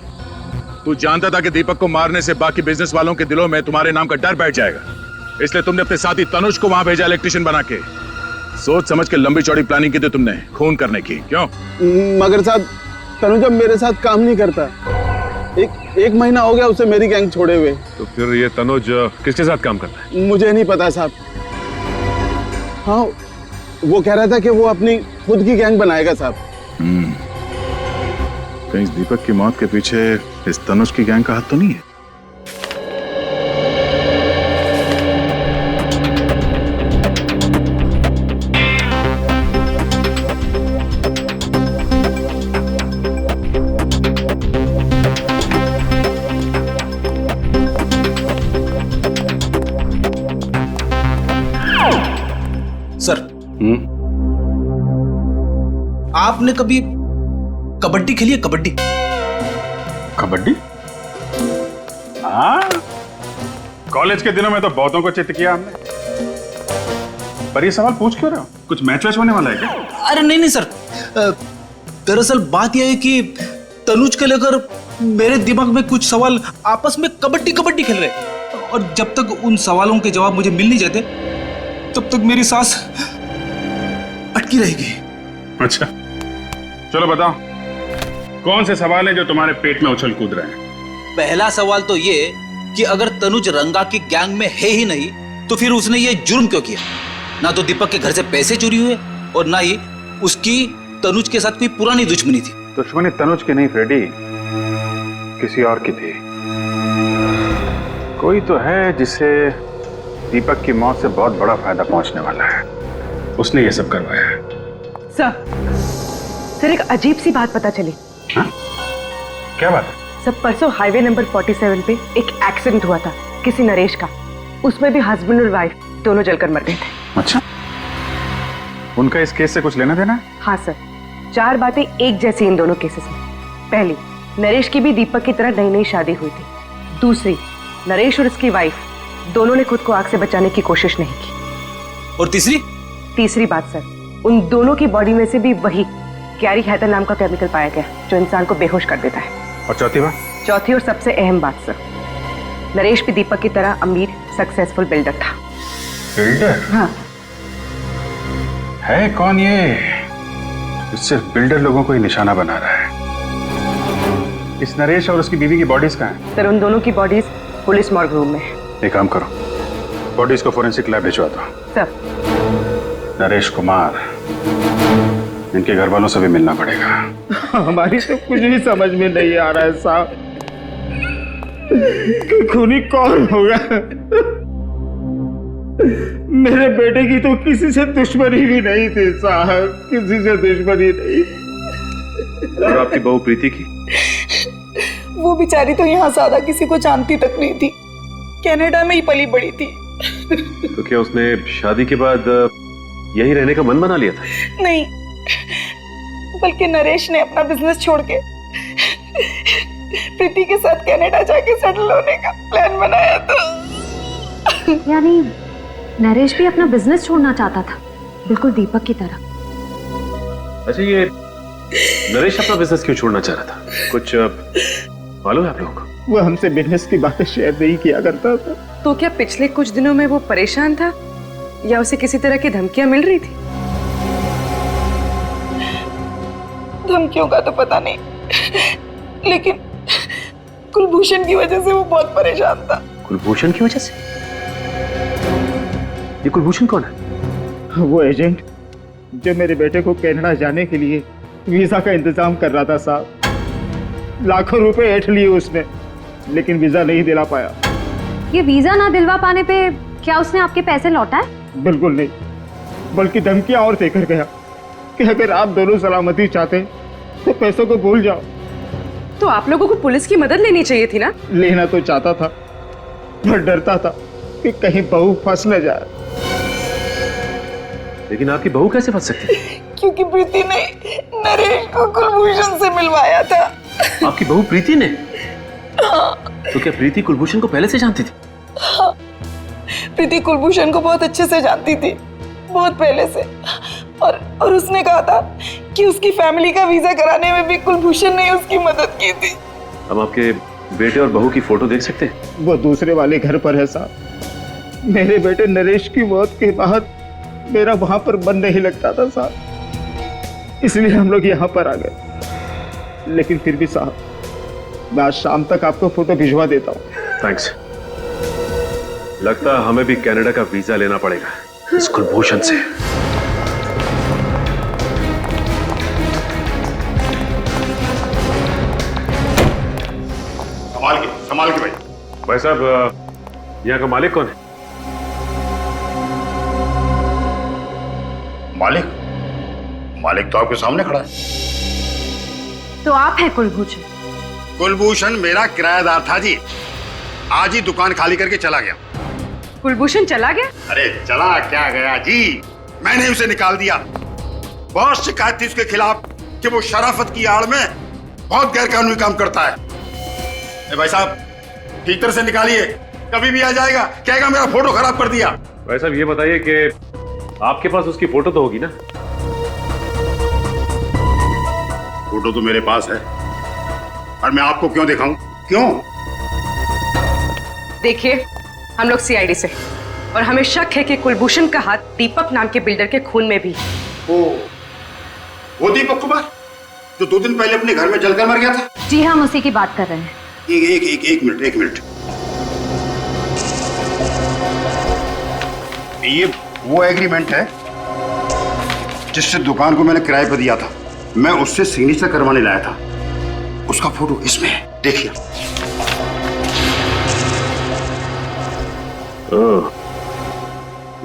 तू जानता था कि दीपक को मारने से बाकी बिजनेस वालों के दिलों में तुम्हारे नाम का डर बैठ जाएगा, इसलिए तुमने अपने साथी तनुज को वहां भेजा इलेक्ट्रिशियन बना के। सोच समझ के लंबी चौड़ी प्लानिंग की थी तुमने खून करने की, क्यों? मगर साहब तनुज अब मेरे साथ काम नहीं करता। एक महीना हो गया उसे मेरी गैंग छोड़े हुए। तो फिर ये तनुज किसके साथ काम करता है? मुझे नहीं पता साहब। हाँ, वो कह रहा था कि वो अपनी खुद की गैंग बनाएगा साहब। कहीं इस दीपक की मौत के पीछे इस तनुज की गैंग का हाथ तो नहीं है? सर, आपने कभी कबड्डी खेली है? कबड्डी? कबड्डी? हाँ, कॉलेज के दिनों में तो बहुतों को चित किया हमने। पर ये सवाल पूछ क्यों रहे हो? कुछ मैच वैच होने वाला है क्या? अरे नहीं सर, दरअसल बात यह है कि तनुज के लेकर मेरे दिमाग में कुछ सवाल आपस में कबड्डी कबड्डी खेल रहे हैं, और जब तक उन सवालों के जवाब मुझे मिल नहीं जाते तब तक मेरी सांस अटकी रहेगी। अच्छा, चलो बताओ, कौन से सवाल है जो तुम्हारे पेट में उछल कूद रहे हैं? पहला सवाल तो ये कि अगर तनुज रंगा की गैंग में है ही नहीं तो फिर उसने ये जुर्म क्यों किया? ना तो दीपक के घर से पैसे चोरी हुए और ना ही उसकी तनुज के साथ कोई पुरानी दुश्मनी थी। दुश्मनी तनुज की नहीं फ्रेडी, किसी और की थी। कोई तो है जिसे दीपक की मौत से बहुत बड़ा फायदा पहुंचने वाला है, उसने ये सब करवाया है। सर, एक अजीब सी बात पता चली। हाँ? क्या बात है? सब परसों हाईवे नंबर 47 पे एक एक्सीडेंट हुआ था किसी नरेश का। उसमें भी हस्बैंड और वाइफ दोनों जलकर मर गए थे। अच्छा, उनका इस केस से कुछ लेना देना है? हाँ सर, 4 बातें एक जैसी इन दोनों केसेस में। पहली, नरेश की भी दीपक की तरह नई नई शादी हुई थी। दूसरी, नरेश और उसकी वाइफ दोनों ने खुद को आग से बचाने की कोशिश नहीं की। और तीसरी बात सर, उन दोनों की बॉडी में से भी वही कैरी हैथर नाम का केमिकल पाया गया जो इंसान को बेहोश कर देता है। और चौथी बात? चौथी और सबसे अहम बात सर, नरेश भी दीपक की तरह अमीर सक्सेसफुल बिल्डर था। बिल्डर? हाँ। है कौन ये सिर्फ बिल्डर लोगों को ही निशाना बना रहा है? इस नरेश और उसकी बीवी की बॉडीज कहाँ हैं? सर, उन दोनों की बॉडीज पुलिस मॉर्ग रूम में है। एक काम करो, बॉडीज को फोरेंसिक लैब भिजवा दो। सर, नरेश कुमार, इनके घर वालों से भी मिलना पड़ेगा। हमारी तो कुछ भी समझ में नहीं आ रहा है साहब कि खूनी कौन होगा। मेरे बेटे की तो किसी से दुश्मनी भी नहीं थी साहब, किसी से दुश्मनी नहीं। और आपकी बहू प्रीति की? वो बेचारी तो यहाँ ज्यादा किसी को जानती तक नहीं थी, कनाडा में ही पली बड़ी थी। तो क्या उसने शादी के बाद यही रहने का मन बना लिया था? नहीं, बल्कि नरेश ने अपना बिजनेस छोड़ के प्रीति के साथ कनाडा जाके सेटल होने का प्लान बनाया था। यानी नरेश भी अपना बिजनेस छोड़ना चाहता था, बिल्कुल दीपक की तरह। अच्छा, ये नरेश अपना बिजनेस क्यों छोड़ना चाह रहा था? कुछ मालूम है आप लोगों को? वो हमसे बिजनेस की बातें शेयर नहीं किया करता था। तो क्या पिछले कुछ दिनों में वो परेशान था या उसे किसी तरह की धमकियां मिल रही थी? धमकियों का तो पता नहीं, लेकिन कुलभूषण की वजह से वो बहुत परेशान था। कुलभूषण की वजह से? ये कुलभूषण कौन है? वो एजेंट जो मेरे बेटे को कनाडा जाने के लिए वीजा का इंतजाम कर रहा था साहब। लाखों रुपए ऐंठ लिए उसने, लेकिन वीजा नहीं दिला पाया। ये वीजा ना दिलवा पाने पे क्या उसने आपके पैसे लौटाए? बिल्कुल नहीं, बल्कि धमकियां और देकर गया कि अगर आप दोनों सलामती चाहते तो पैसों को भूल जाओ। तो आप लोगों को पुलिस की मदद लेनी चाहिए थी ना? लेना तो चाहता था, पर डरता था कि कहीं बहू फंस न जाए। लेकिन आपकी बहू कैसे फंस सकती? क्योंकि प्रीति ने नरेश को कुलभूषण से मिलवाया था। आपकी बहू प्रीति ने? हाँ। तो क्या प्रीति कुलभूषण को पहले से जानती थी? हाँ, प्रीति कुलभूषण को बहुत अच्छे से जानती थी, बहुत पहले से। और उसने कहा था कि उसकी फैमिली का वीजा कराने में भी कुलभूषण ने उसकी मदद की थी। हम आपके बेटे और बहू की फोटो देख सकते हैं? वो दूसरे वाले घर पर है साहब। मेरे बेटे नरेश की मौत के बाद मेरा वहां पर मन नहीं लगता था साहब, इसलिए हम लोग यहाँ पर आ गए। लेकिन फिर भी साहब, मैं आज शाम तक आपको फोटो भिजवा देता हूँ। थैंक्स। लगता है हमें भी कनाडा का वीजा लेना पड़ेगा इस कुलभूषण से। संभाल के भाई। भाई साहब, यहाँ का मालिक कौन है? मालिक तो आपके सामने खड़ा है। तो आप हैं कुलभूषण? कुलभूषण मेरा किराएदार था जी, आज ही दुकान खाली करके चला गया। कुलभूषण चला गया? अरे चला क्या गया जी, मैंने उसे निकाल दिया। बहुत शिकायत थी उसके खिलाफ कि वो शराफत की आड़ में बहुत गैरकानूनी काम करता है। भाई साहब, ठीक तरह से निकालिए, कभी भी आ जाएगा, कहेगा मेरा फोटो खराब कर दिया। भाई साहब, ये बताइए कि आपके पास उसकी फोटो तो होगी ना? फोटो तो मेरे पास है, और मैं आपको क्यों दिखाऊं? क्यों? देखिए, हम लोग सीआईडी से, और हमें शक है कि कुलभूषण का हाथ दीपक नाम के बिल्डर के खून में भी। वो दीपक कुमार जो 2 दिन पहले अपने घर में जलकर मर गया था? जी हम उसी की बात कर रहे हैं। एक मिनट। ये वो एग्रीमेंट है जिससे दुकान को मैंने किराए पर दिया था। मैं उससे सिग्नेचर करवाने लाया था। उसका फोटो इसमें है, देखिए।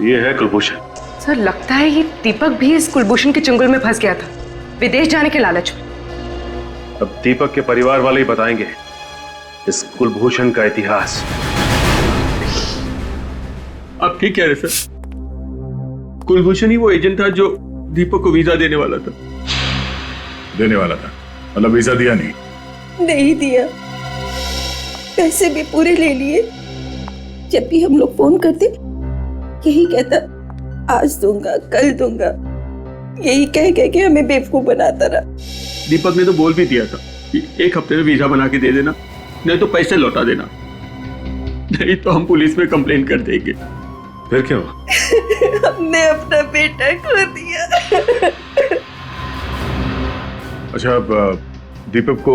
ये है कुलभूषण। सर, लगता है ये दीपक भी इस कुलभूषण के चंगुल में फंस गया था, विदेश जाने के लालच में। अब दीपक के परिवार वाले ही बताएंगे इस कुलभूषण का इतिहास। आप ठीक कह रहे सर, कुलभूषण ही वो एजेंट था जो दीपक को वीजा देने वाला था। मतलब वीजा दिया नहीं दिया, पैसे भी पूरे ले लिए। जब भी हम लोग फोन करते यही कहता, आज दूंगा, कल दूंगा, यही कह के हमें बेवकूफ बनाता रहा। दीपक ने तो बोल भी दिया था कि 1 हफ्ते में वीजा बना के दे देना, नहीं तो पैसे लौटा देना, नहीं तो हम पुलिस में कंप्लेन कर देंगे। फिर क्या हुआ? हमने अपना बेटा खो दिया। अच्छा, अब दीपक को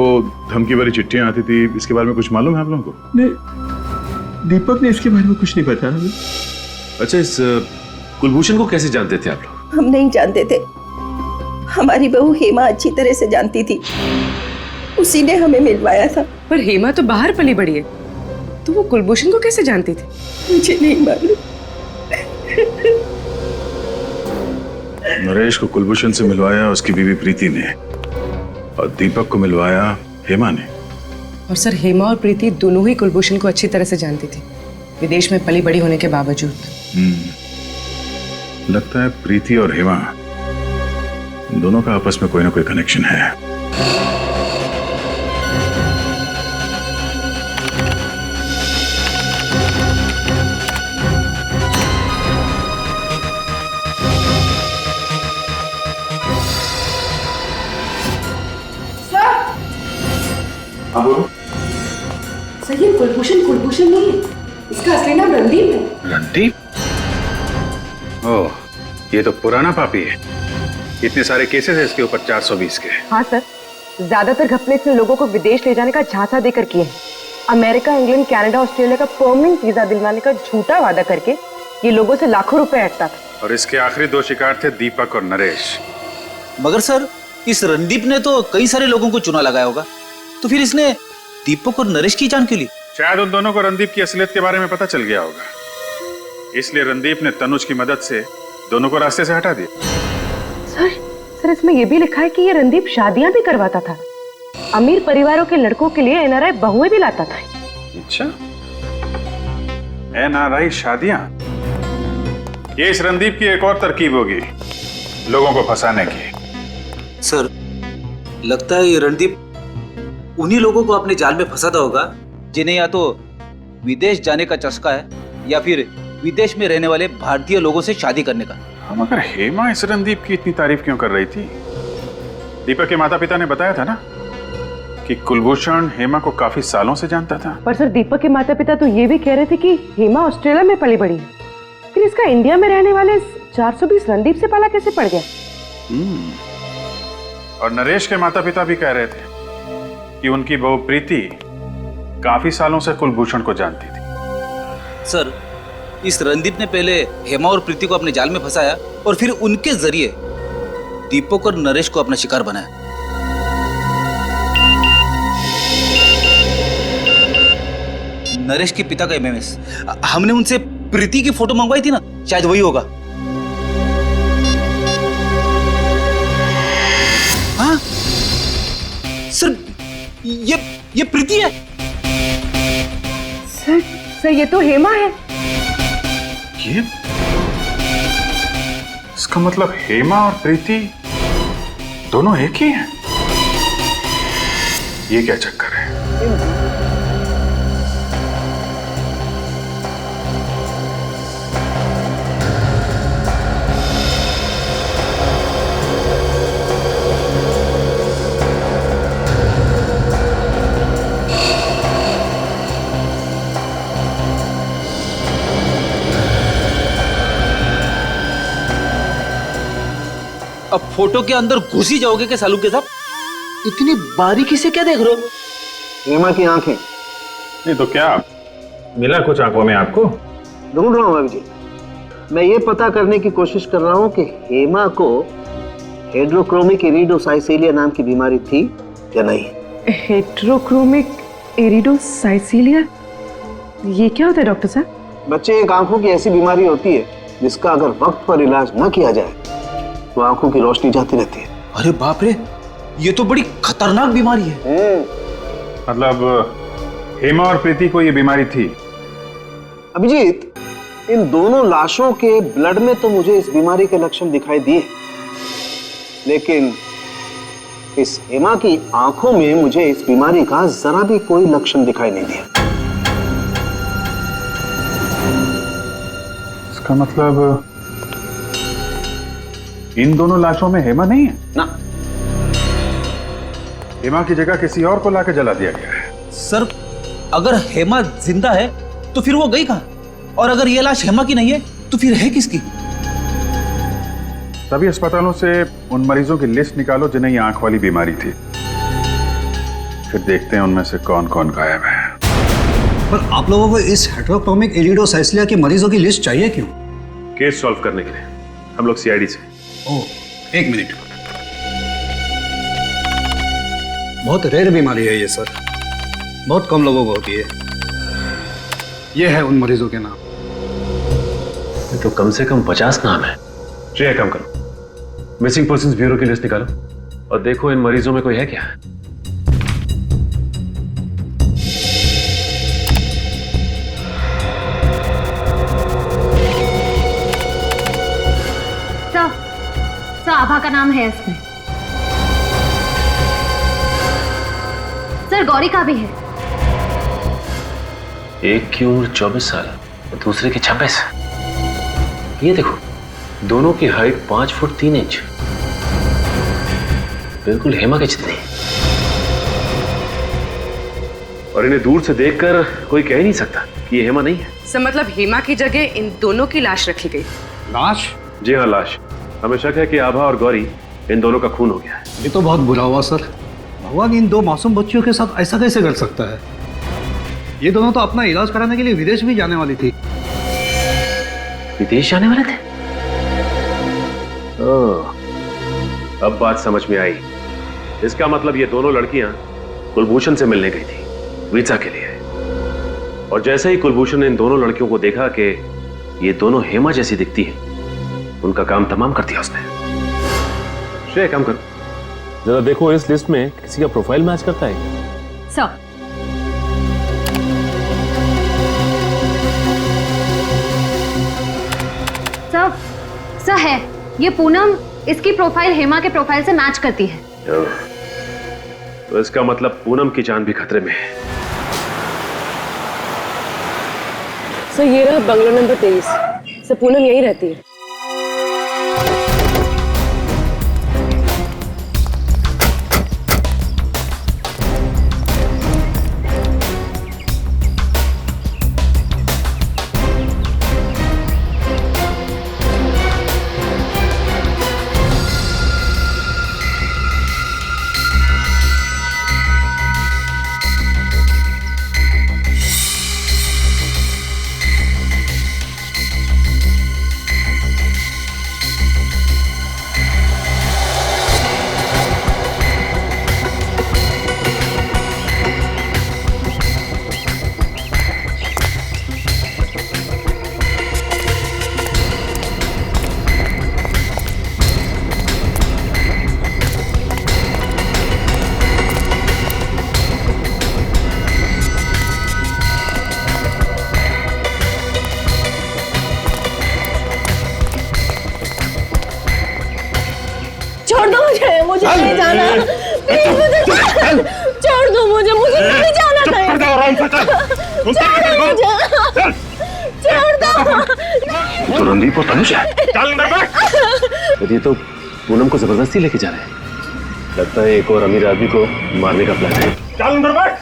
धमकी वाली चिट्ठियां आती थी, इसके बारे में कुछ मालूम है आप लोगों को? नहीं, दीपक ने इसके बारे में कुछ नहीं बताया हमें। अच्छा, इस कुलभूषण को कैसे जानते थे आप लोग? हम नहीं जानते थे, हमारी बहू हेमा अच्छी तरह से जानती थी, उसी ने हमें मिलवाया था। पर हेमा तो बाहर पली बड़ी है, तो वो कुलभूषण को कैसे जानती थी? मुझे नहीं मालूम। नरेश को कुलभूषण से मिलवाया उसकी बीवी प्रीति ने, और दीपक को मिलवाया हेमा ने। और सर, हेमा और प्रीति दोनों ही कुलभूषण को अच्छी तरह से जानती थी, विदेश में पली बड़ी होने के बावजूद। लगता है प्रीति और हेमा दोनों का आपस में कोई ना कोई कनेक्शन है। हाँ बोलो। सर, ये कुलभूषण नहीं है, इसका असली नाम रणदीप है। रणदीप? ओह, ये तो पुराना पापी है। इतने सारे केसेस है इसके ऊपर 420 के। हाँ सर, ज्यादातर घपले इसने लोगों को विदेश ले जाने का झांसा देकर किए हैं। अमेरिका, इंग्लैंड, कनाडा, ऑस्ट्रेलिया का परमानेंट वीजा दिलवाने का झूठा वादा करके ये लोगों से लाखों रुपए ऐंठता था। और इसके आखिरी दो शिकार थे दीपक और नरेश। मगर सर, इस रणदीप ने तो कई सारे लोगों को चुना लगाया होगा, तो फिर इसने दीपक और नरेश की जान क्यों ली? शायद उन दोनों को रणदीप की असलियत के बारे में पता चल गया होगा, इसलिए रणदीप ने तनुज की मदद से दोनों को रास्ते से हटा दिया। सर इसमें यह भी लिखा है कि ये रणदीप शादियां भी करवाता था, अमीर परिवारों के लड़कों के लिए एनआरआई बहुएं भी लाता था। अच्छा, एनआरआई शादियां? ये इस रणदीप की एक और तरकीब होगी लोगों को फंसाने की। सर, लगता है ये रणदीप उन्हीं लोगों को अपने जाल में फंसाता होगा जिन्हें या तो विदेश जाने का चस्का है या फिर विदेश में रहने वाले भारतीय लोगों से शादी करने का। मगर हेमा इस रणदीप की इतनी तारीफ क्यों कर रही थी? दीपक के माता पिता ने बताया था ना कि कुलभूषण हेमा को काफी सालों से जानता था। पर सर, दीपक के माता पिता तो ये भी कह रहे थे कि हेमा ऑस्ट्रेलिया में पली बड़ी है, फिर इसका इंडिया में रहने वाले 420 रणदीप से पाला कैसे पड़ गया? और नरेश के माता पिता भी कह रहे थे कि उनकी बहू प्रीति काफी सालों से कुलभूषण को जानती थी। सर, इस रणदीप ने पहले हेमा और प्रीति को अपने जाल में फंसाया और फिर उनके जरिए दीपक और नरेश को अपना शिकार बनाया। नरेश के पिता का एमएमएस, हमने उनसे प्रीति की फोटो मंगवाई थी ना, शायद वही होगा। हाँ सर, ये प्रीति है। सर ये तो हेमा है। ये इसका मतलब हेमा और प्रीति दोनों एक ही हैं। ये क्या चक्कर है? अब फोटो के अंदर घुस ही जाओगे क्या सालू के साथ? इतनी बारीकी से क्या देख रहे हो? हेमा की आंखें। नहीं तो क्या मिला कुछ आंखों में आपको? ढूंढ रहा हूं अभिजीत। मैं ये पता करने की कोशिश कर रहा हूं कि हेमा को हेड्रोक्रोमिक इरिडोसाइसिलिया नाम की बीमारी थी या नहीं। हेड्रोक्रोमिक इरिडोसाइसिलिया, ये क्या होता है डॉक्टर साहब? बच्चे, एक आंखों की ऐसी बीमारी होती है जिसका अगर वक्त पर इलाज न किया जाए तो आंखों की रोशनी जाती रहती है। अरे बाप रे, ये तो बड़ी खतरनाक बीमारी है। मतलब हेमा और प्रीति को ये बीमारी थी? अभिजीत, इन दोनों लाशों के ब्लड में तो मुझे इस बीमारी के लक्षण दिखाई दिए, लेकिन इस हेमा की आंखों में मुझे इस बीमारी का जरा भी कोई लक्षण दिखाई नहीं दिया। इसका मतलब इन दोनों लाशों में हेमा नहीं है ना। हेमा की जगह किसी और को लाकर जला दिया गया है। सर, अगर हेमा जिंदा है तो फिर वो गई कहां? और अगर ये लाश हेमा की नहीं है तो फिर है किसकी? सभी अस्पतालों से उन मरीजों की लिस्ट निकालो जिन्हें ये आंख वाली बीमारी थी, फिर देखते हैं उनमें से कौन कौन गायब है। पर आप लोगों को इस हेट्रोक्रोमिक इरिडोसाइसिलिया के मरीजों की लिस्ट चाहिए क्यों? केस सॉल्व करने के लिए। हम लोग सीआईडी से। ओह, एक मिनट। बहुत रेयर बीमारी है ये सर, बहुत कम लोगों को होती है। ये है उन मरीजों के नाम। तो कम से कम 50 नाम है। श्रेया, काम करो, मिसिंग पर्सन्स ब्यूरो की लिस्ट निकालो और देखो इन मरीजों में कोई है क्या। सर, आभा का नाम है इसमें। सर, गौरी का भी है। एक की उम्र 24 साल, दूसरे की 26। ये देखो, दोनों की हाइट 5 फुट 3 इंच, बिल्कुल हेमा के जितनी। और इन्हें दूर से देखकर कोई कह नहीं सकता कि ये हेमा नहीं है। सर, मतलब हेमा की जगह इन दोनों की लाश रखी गई। लाश? जी हाँ, लाश। हमें शक है कि आभा और गौरी, इन दोनों का खून हो गया है। ये तो बहुत बुरा हुआ सर। भगवान इन दो मासूम बच्चियों के साथ ऐसा कैसे कर सकता है? ये दोनों तो अपना इलाज कराने के लिए विदेश भी जाने वाली थी। विदेश जाने वाले थे? अब बात समझ में आई। इसका मतलब ये दोनों लड़कियां कुलभूषण से मिलने गई थी वीजा के लिए, और जैसे ही कुलभूषण ने इन दोनों लड़कियों को देखा कि ये दोनों हेमा जैसी दिखती हैं, उनका काम तमाम कर दिया उसने। श्रेय, काम कर, जरा देखो इस लिस्ट में किसी का प्रोफाइल मैच करता है। सर, सर है, ये पूनम इसकी प्रोफाइल हेमा के प्रोफाइल से मैच करती है। तो इसका मतलब पूनम की जान भी खतरे में है। सर ये रहा बंगला नंबर 23। सर पूनम यही रहती है। मुझे नहीं जाना, प्लीज मुझे छोड़ दो, मुझे नहीं जाना कहीं। छोड़ दो। तो रणदीप और तनुज है। ये तो पूनम को जबरदस्ती लेके जा रहे हैं। लगता है एक और अमीर आदमी को मारने का प्लान है। चल अंदर बैठ।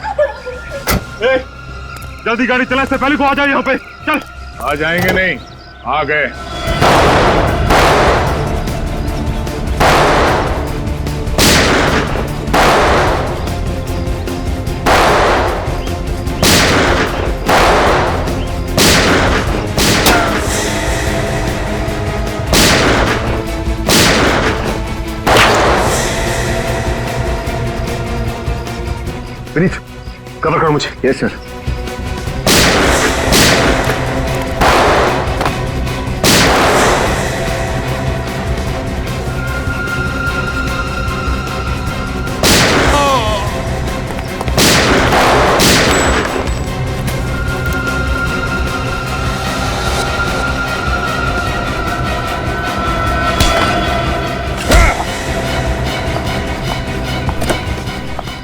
जल्दी गाड़ी चला, इससे पहले को आ जाओ यहाँ पे। चल। आ जाएंगे नहीं, आ गए। विनीत, कवर करो मुझे। Yes sir.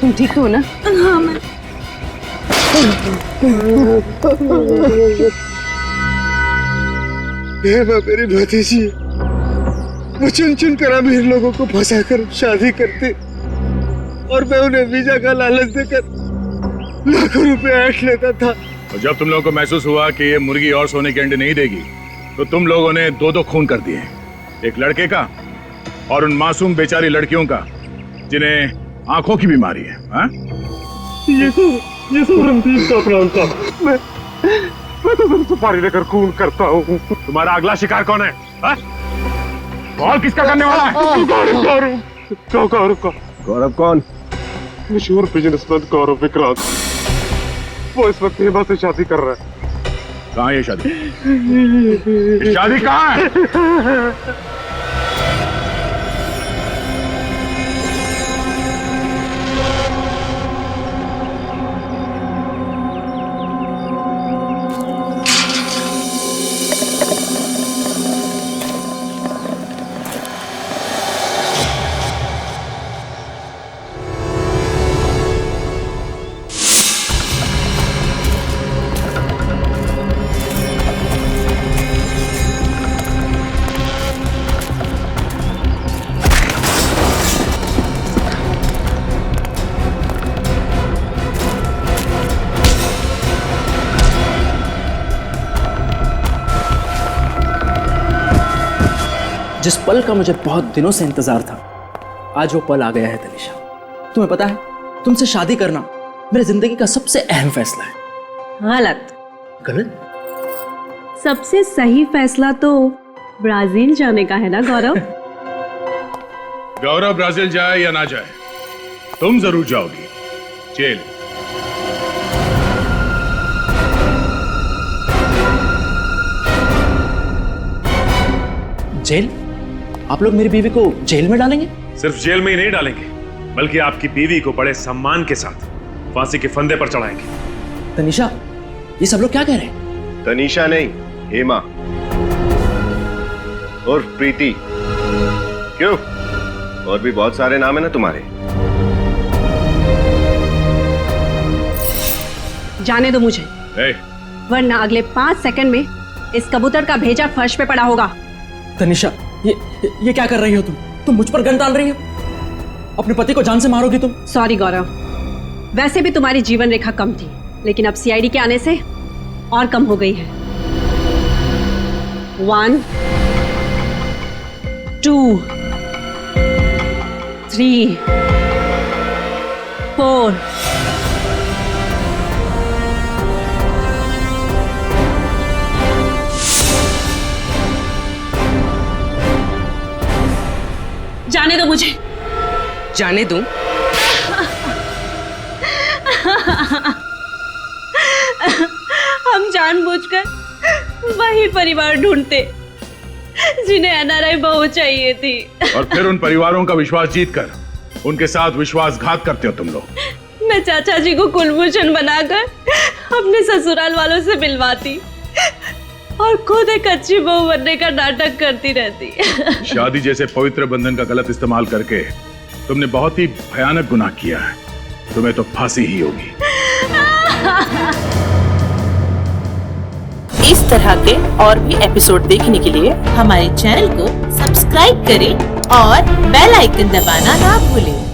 तुम ठीक तो हो ना? हाँ मैं। मेरी भतीजी वो चुन चुन कर अमीर लोगों को फंसा कर शादी करते और मैं उन्हें वीजा का लालच देकर लाखों रुपए ऐंठ लेता था। और जब तुम लोगों को महसूस हुआ कि ये मुर्गी और सोने के अंडे नहीं देगी, तो तुम लोगों ने दो खून कर दिए, एक लड़के का और उन मासूम बेचारी लड़कियों का जिन्हें आंखों की बीमारी है। हाँ? ये सब रणदीप का प्लान था। मैं तो सिर्फ सुपारी लेकर खून करता हूँ। तुम्हारा अगला शिकार कौन है? और किसका करने वाला है? गौरव कौन? मशहूर बिजनेसमैन गौरव विक्रांत। वो इस वक्त हेमा से शादी कर रहा है। कहाँ है ये शादी? ये शादी कहाँ है? जिस पल का मुझे बहुत दिनों से इंतजार था, आज वो पल आ गया है तनिषा। तुम्हें पता है, तुमसे शादी करना मेरी जिंदगी का सबसे अहम फैसला है। गलत। गलत? सबसे सही फैसला तो ब्राजील जाने का है ना गौरव? गौरव ब्राजील जाए या ना जाए, तुम जरूर जाओगी जेल। जेल? आप लोग मेरी बीवी को जेल में डालेंगे? सिर्फ जेल में ही नहीं डालेंगे, बल्कि आपकी बीवी को बड़े सम्मान के साथ फांसी के फंदे पर चढ़ाएंगे। तनिषा, ये सब लोग क्या कह रहे हैं? तनिषा नहीं, हेमा और प्रीति। क्यों, और भी बहुत सारे नाम है ना तुम्हारे। जाने दो मुझे, hey. वरना अगले 5 सेकंड में इस कबूतर का भेजा फर्श पे पड़ा होगा। तनिषा, ये क्या कर रही हो तुम? तुम मुझ पर गन डाल रही हो? अपने पति को जान से मारोगी तुम? सॉरी गौरव, वैसे भी तुम्हारी जीवन रेखा कम थी, लेकिन अब सीआईडी के आने से और कम हो गई है। 1 2 3 4 जाने दो मुझे। जाने दूं? हम जानबूझकर वही परिवार ढूंढते जिन्हें एनआरआई बहू चाहिए थी, और फिर उन परिवारों का विश्वास जीतकर उनके साथ विश्वासघात करते हो तुम लोग। मैं चाचा जी को कुलभूषण बनाकर अपने ससुराल वालों से मिलवाती और खुद एक अच्छी बहू बनने का नाटक करती रहती। शादी जैसे पवित्र बंधन का गलत इस्तेमाल करके तुमने बहुत ही भयानक गुनाह किया है। तुम्हें तो फांसी ही होगी। इस तरह के और भी एपिसोड देखने के लिए हमारे चैनल को सब्सक्राइब करें और बेल आइकन दबाना ना भूलें।